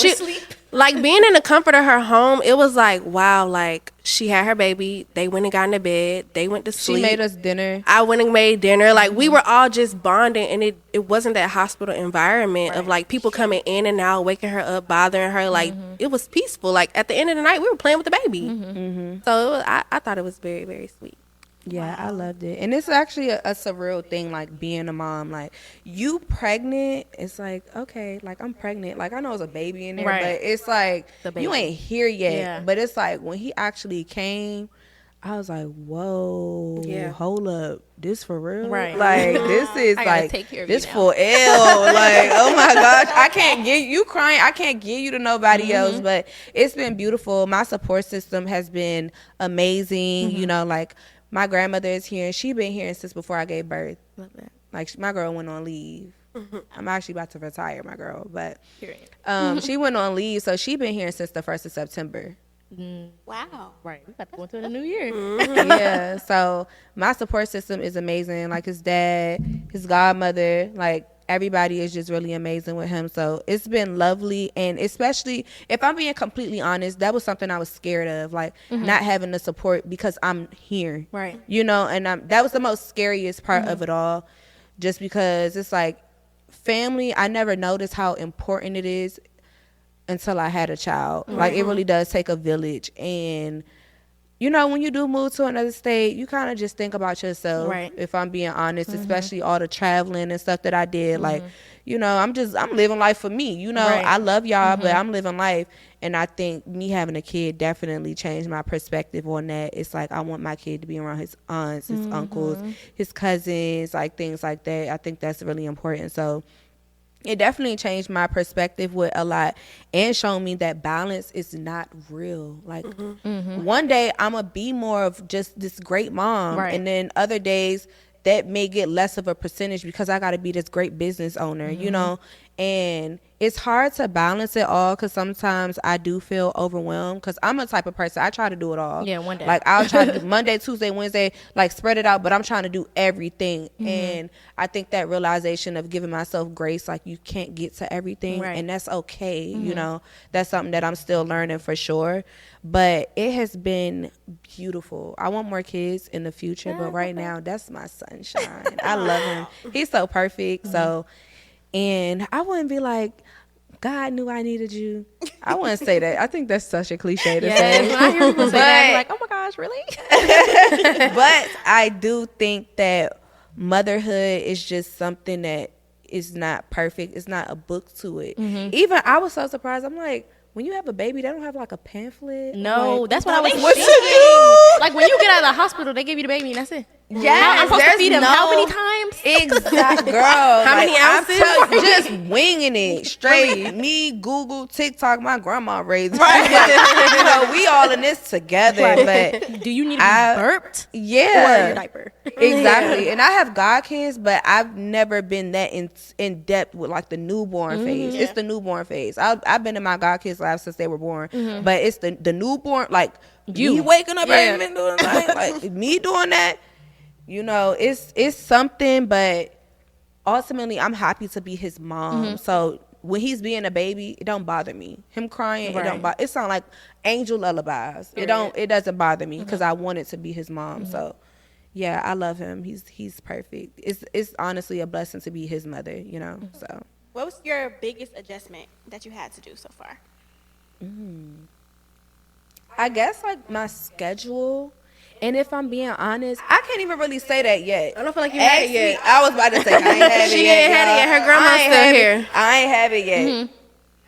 Like, being in the comfort of her home, it was like, wow, like, she had her baby. They went and got in the bed. They went to sleep. She made us dinner. I went and made dinner. Like, we were all just bonding, and it wasn't that hospital environment of, like, people coming in and out, waking her up, bothering her. Like, it was peaceful. Like, at the end of the night, we were playing with the baby. So I thought it was very, very sweet. Yeah, I loved it. And it's actually a surreal thing, like being a mom. Like, you pregnant, it's like, okay, like I'm pregnant. Like, I know it's a baby in there, Right. but it's like, you ain't here yet. Yeah. But it's like, when he actually came, I was like, whoa, hold up. This for real? Right. Like, this is I gotta like, take care of this you now. for L. Like, oh my gosh, I can't give you crying. I can't give you to nobody else. But it's been beautiful. My support system has been amazing. You know, like, my grandmother is here, and she been here since before I gave birth. Love that. Like, my girl went on leave. I'm actually about to retire, my girl. But Period. she went on leave, so she been here since the 1st of September. Wow. Right. We got to go into the new year. Yeah, so my support system is amazing. Like, his dad, his godmother, like, everybody is just really amazing with him. So it's been lovely. And especially, if I'm being completely honest, that was something I was scared of, like, not having the support because I'm here. Right. You know, and that was the most scariest part of it all, just because it's like, family, I never noticed how important it is until I had a child. Like, it really does take a village. And, you know, when you do move to another state, you kind of just think about yourself. Right. If I'm being honest, especially all the traveling and stuff that I did. Like, you know, I'm living life for me. You know, Right. I love y'all, but I'm living life. And I think me having a kid definitely changed my perspective on that. It's like, I want my kid to be around his aunts, his uncles, his cousins, like, things like that. I think that's really important. So it definitely changed my perspective with a lot, and shown me that balance is not real. Like, one day I'm going to be more of just this great mom. Right. And then other days that may get less of a percentage because I got to be this great business owner, you know? And it's hard to balance it all, because sometimes I do feel overwhelmed, because I'm a type of person, I try to do it all. Yeah, one day. Like, I'll try to do Monday, Tuesday, Wednesday, like, spread it out, but I'm trying to do everything. And I think that realization of giving myself grace, like, you can't get to everything, Right. and that's okay. You know, that's something that I'm still learning for sure. But it has been beautiful. I want more kids in the future, but right now, that's my sunshine. I love him. He's so perfect. So, and I wouldn't be like, God knew I needed you. I wouldn't say that. I think that's such a cliche to say. When I hear people say that, I'm like, oh my gosh, really? But I do think that motherhood is just something that is not perfect. It's not a book to it. Even I was so surprised. I'm like, when you have a baby, they don't have like a pamphlet. No, Like, that's what I was what thinking. to do? Like, when you get out of the hospital, they give you the baby and that's it. Yeah, I'm supposed to feed him how many times? Exactly, girl. How many ounces? Just winging it straight. Me, Google, TikTok. My grandma raised me. Like, you know, we all in this together. But Do you need to be burped? Or yeah, your diaper? exactly. And I have god kids, but I've never been that in depth with like the newborn phase. It's the newborn phase. I've been in my god kids' lives since they were born, but it's the newborn, like me waking up every minute of the night, like me doing that. You know, it's something, but ultimately I'm happy to be his mom. So when he's being a baby, it don't bother me. Him crying, it don't bother. It sounds like angel lullabies. It doesn't bother me because I wanted to be his mom. So yeah, I love him. He's perfect. It's honestly a blessing to be his mother, you know. So What was your biggest adjustment that you had to do so far? I guess like my schedule. And if I'm being honest, I can't even really say that yet. I don't feel like you had it yet. I was about to say I ain't have it She yet. ain't had it yet. Her grandma's I ain't still have here. it. I ain't have it yet.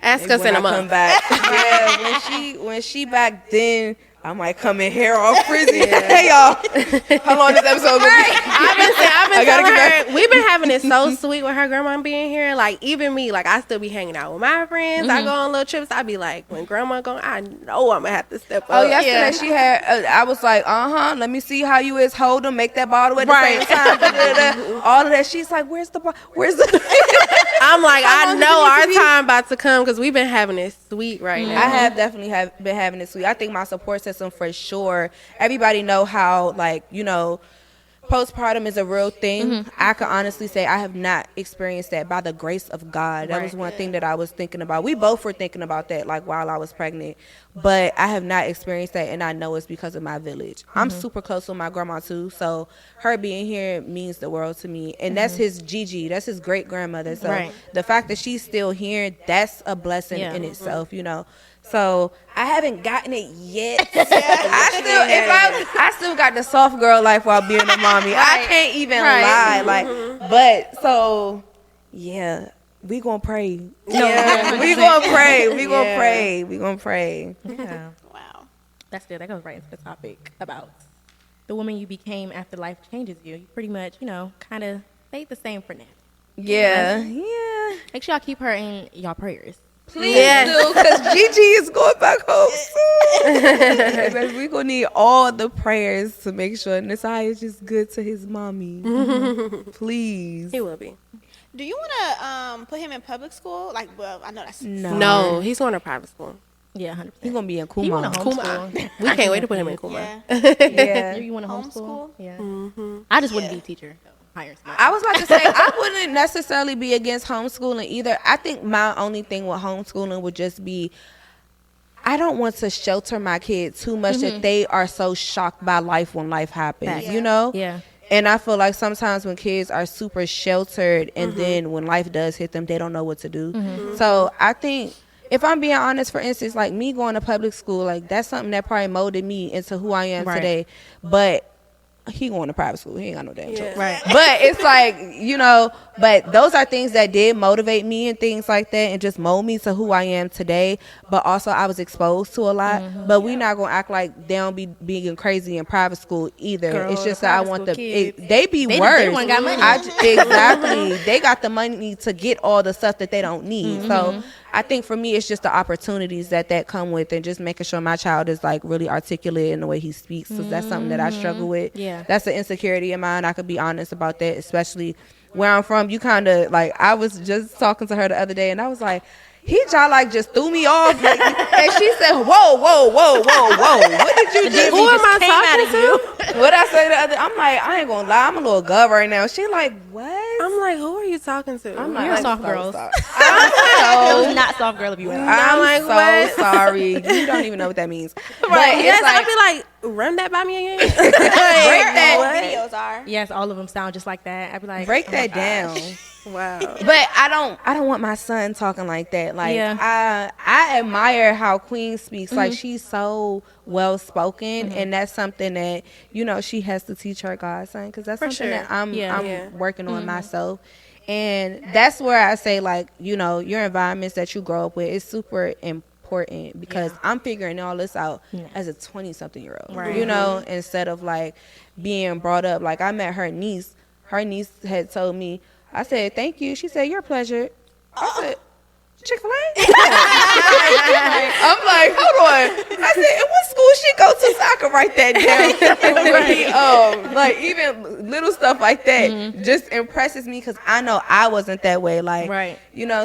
Ask us in a When I come month. back. Yeah, when she back, then I might come in hair all frizzy. Hey y'all, how long this episode gonna be? I've been I gotta telling get her, we've been having it so sweet with her grandma being here. Like, even me, like, I still be hanging out with my friends. I go on little trips. I be like, when grandma gone, I know I'm gonna have to step up. Oh, yesterday she had. I was like, let me see how you is. Hold them, make that bottle at the same time. All of that. She's like, where's the? I'm like, How I long know does it our need to be? time about to come because we've been having it sweet right now. I have definitely been having it sweet. I think my support system for sure. Everybody know how, like, you know, postpartum is a real thing. I can honestly say I have not experienced that by the grace of God. That was one thing that I was thinking about. We both were thinking about that, like, while I was pregnant. But I have not experienced that, and I know it's because of my village. I'm super close with my grandma, too. So her being here means the world to me. And that's his Gigi. That's his great-grandmother. So the fact that she's still here, that's a blessing in itself, you know. So I haven't gotten it yet. I still got the soft girl life while being a mommy. I can't even lie. Like, but so yeah, we gonna pray. Yeah, we gonna pray. We gonna pray. We gonna pray. Yeah. Wow. That's good. That goes right into the topic about the woman you became after life changes you. You pretty much, kind of stayed the same for now. Yeah. Make sure y'all keep her in y'all prayers. Please do, because Gigi is going back home soon. We're going to need all the prayers to make sure Nasai is just good to his mommy. Please. He will be. Do you want to put him in public school? Like, well, I know that's... No, he's going to private school. Yeah, 100%. He's going to be in He want Kumar. to homeschool. We can't wait to put him in Kumar. Yeah. You want to Homeschool? homeschool? Yeah. I just wouldn't be a teacher. Hire somebody. I was about to say, I wouldn't necessarily be against homeschooling either. I think my only thing with homeschooling would just be, I don't want to shelter my kids too much that they are so shocked by life when life happens, Yeah. And I feel like sometimes when kids are super sheltered and then when life does hit them, they don't know what to do. So I think, if I'm being honest, for instance, like me going to public school, like that's something that probably molded me into who I am today. But he going to private school. He ain't got no damn choice. Right. But it's like, but those are things that did motivate me and things like that and just mold me to who I am today. But also I was exposed to a lot. But we not going to act like they don't be being crazy in private school either. Girl, it's just that I want they be worse. They one got money. Exactly. They got the money to get all the stuff that they don't need. So I think for me, it's just the opportunities that come with and just making sure my child is like really articulate in the way he speaks. Because that's something that I struggle with. Yeah. That's an insecurity of mine. I could be honest about that, especially where I'm from. You kind of like, I was just talking to her the other day and I was like, he like just threw me off. Like, and she said, whoa. What did you do? Who am I talking to? What I say the other, I'm like, I ain't gonna lie, I'm a little gov right now. She like, what? I'm like, who are you talking to? I'm like, You're I'm soft so girls. sorry. It was not soft girl if you were. I'm like, so what? sorry. You don't even know what that means. But Yes, it's like, I'd be like, run that by me again. break that, Videos are. Yes, all of them sound just like that. I'd be like, break oh my that gosh. down. Wow. But I don't want my son talking like that. Like I admire how Queen speaks. Like she's so well spoken, and that's something that she has to teach her godson, because that's something that I'm working on myself. And that's where I say, like, your environments that you grow up with is super important, because I'm figuring all this out as a 20-something-year-old. Right. Instead of like being brought up. Like I met her niece. Her niece had told me. I said, thank you. She said, your pleasure. I said, Chick-fil-A? I'm like, hold on. I said, in what school she go to so I can write that down? Like, even little stuff like that just impresses me, because I know I wasn't that way. Like,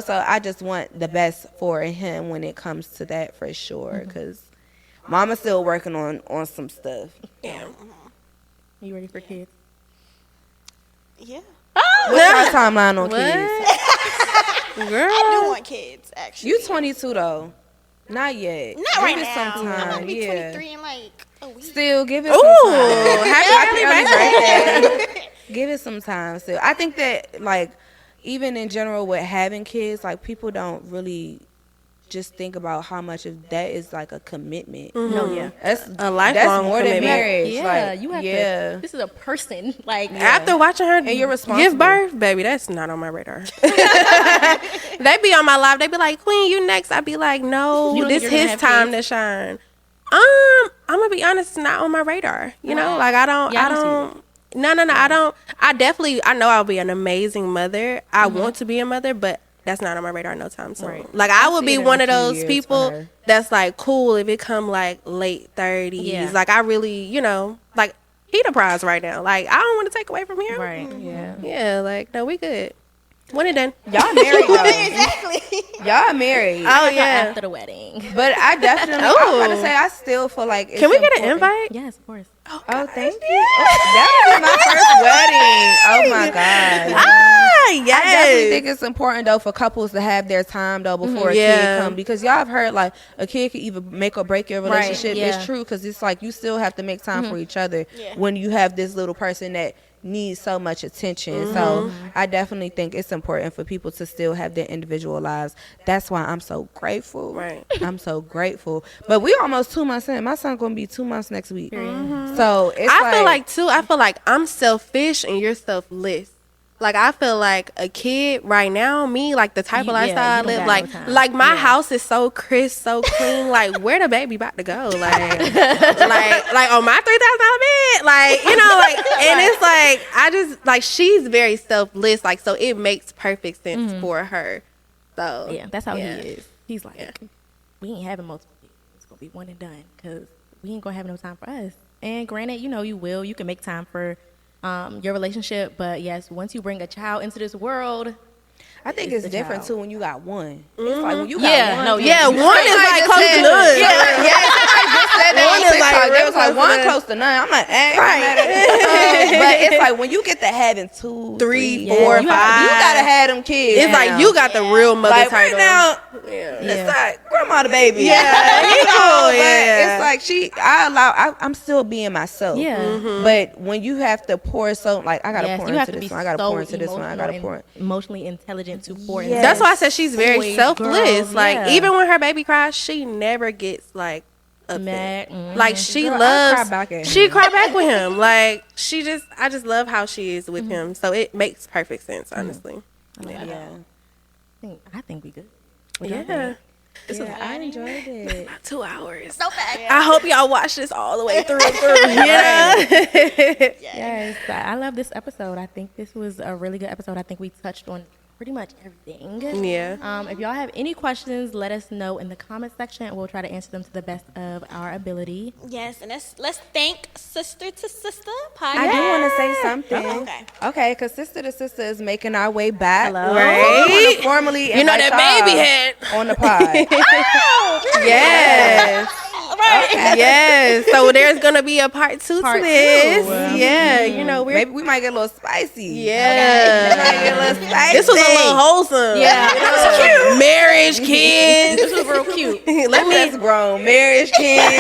so I just want the best for him when it comes to that, for sure, because mama's still working on some stuff. Yeah. You ready for kids? Yeah. What's your timeline on kids? Girl. I do want kids, actually. You 22 though. Not yet. Not Give right it now. some I'm time. going to be Yeah. 23 in like a week. Still, give it some time. Happy Happy early birthday. Give it some time still. I think that, like, even in general with having kids, like, people don't really just think about how much of that is like a commitment. No, yeah. That's A lifelong that's more than commitment. marriage. Yeah, like, you have to. This is a person. Like, After watching her you're responsible. give birth, baby, that's not on my radar. They be on my live. They be like, Queen, you next. I be like, no, You don't this think you're gonna his have time kids? to shine. I'm gonna be honest, it's not on my radar. You know, like I don't. No. I know I'll be an amazing mother. I want to be a mother, but that's not on my radar no time soon. Right. Like I would see be it in one a of few those years people for her. that's like cool if it come like late 30s. Yeah. Like I really, like he the prize right now. Like I don't want to take away from him. right. Yeah. Yeah, like no, we good. When it done? Y'all married though. Exactly. Y'all married. Oh yeah. After the wedding. But I definitely, I was about to say, I still feel like it's Can we get an important. invite? Yes, of course. Oh, thank you. Oh, that would be my first wedding. Oh my God. I definitely think it's important though for couples to have their time though before a kid come, because y'all have heard like a kid can either make or break your relationship. It's true, because it's like you still have to make time for each other when you have this little person that needs so much attention. So I definitely think it's important for people to still have their individual lives. That's why I'm so grateful. Right. I'm so grateful. But we almost 2 months in. My son's gonna be 2 months next week. So it's I feel like I'm selfish and you're selfless. Like, I feel like a kid right now, me, like the type of lifestyle I live, like my house is so crisp, so clean. Like, where the baby about to go? Like on my $3,000 bed, like, you know, like, and it's like I just like she's very selfless, like, so it makes perfect sense for her. So yeah, that's how he is. He's like, we ain't having multiple kids. It's gonna be one and done because we ain't gonna have no time for us. And granted, you know, you can make time for your relationship, but yes, once you bring a child into this world, I think it's different too when you got one. It's like when you got one. one is like close to none. They was like one close to none. I'm like, but it's like when you get to having 2, 3, 4, 5, you gotta have them kids. It's like you got the real mother like title. Right now, it's like grandma the baby. It's like I'm still being myself. But when you have to pour I gotta pour into this one. I gotta pour into this one. I gotta pour. Emotionally intelligent to pour into. That's why I said she's very selfless. Like even when her baby cries, she never gets like upset. Like she she cry back with him. Like I just love how she is with him. So it makes perfect sense, honestly. I think we good. I enjoyed it. About 2 hours. So fast. I hope y'all watch this all the way through. Yes, I love this episode. I think this was a really good episode. I think we touched on pretty much everything. Yeah. If y'all have any questions, let us know in the comment section. We'll try to answer them to the best of our ability. Yes, and let's thank Sister to Sister Podcast. I do want to say something. Okay, because Sister to Sister is making our way back. Hello. Right. Formally, you know that baby head on the pod. Yes. Right. Okay. Yes. So there's gonna be a part 2 to this. Yeah. You know, maybe we might get a little spicy. Yeah. We might get a little spicy. This was a little wholesome. Yeah. This was cute. Marriage, kids. This was real cute. That's grown. Marriage, kids,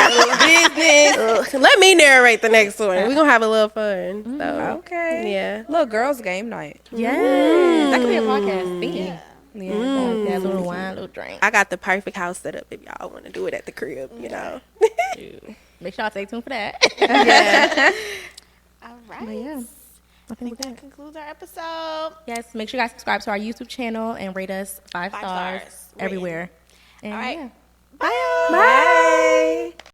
business. Let me narrate the next one. We're gonna have a little fun. So. Okay. Yeah. Little girls' game night. Yes. That could be a podcast theme. Yeah. A little wine, a little drink. I got the perfect house set up if y'all want to do it at the crib, you know. Make sure y'all stay tuned for that. All right. But yeah. I think that concludes our episode. Yes, make sure you guys subscribe to our YouTube channel and rate us 5 stars everywhere. And all right. Bye. Bye.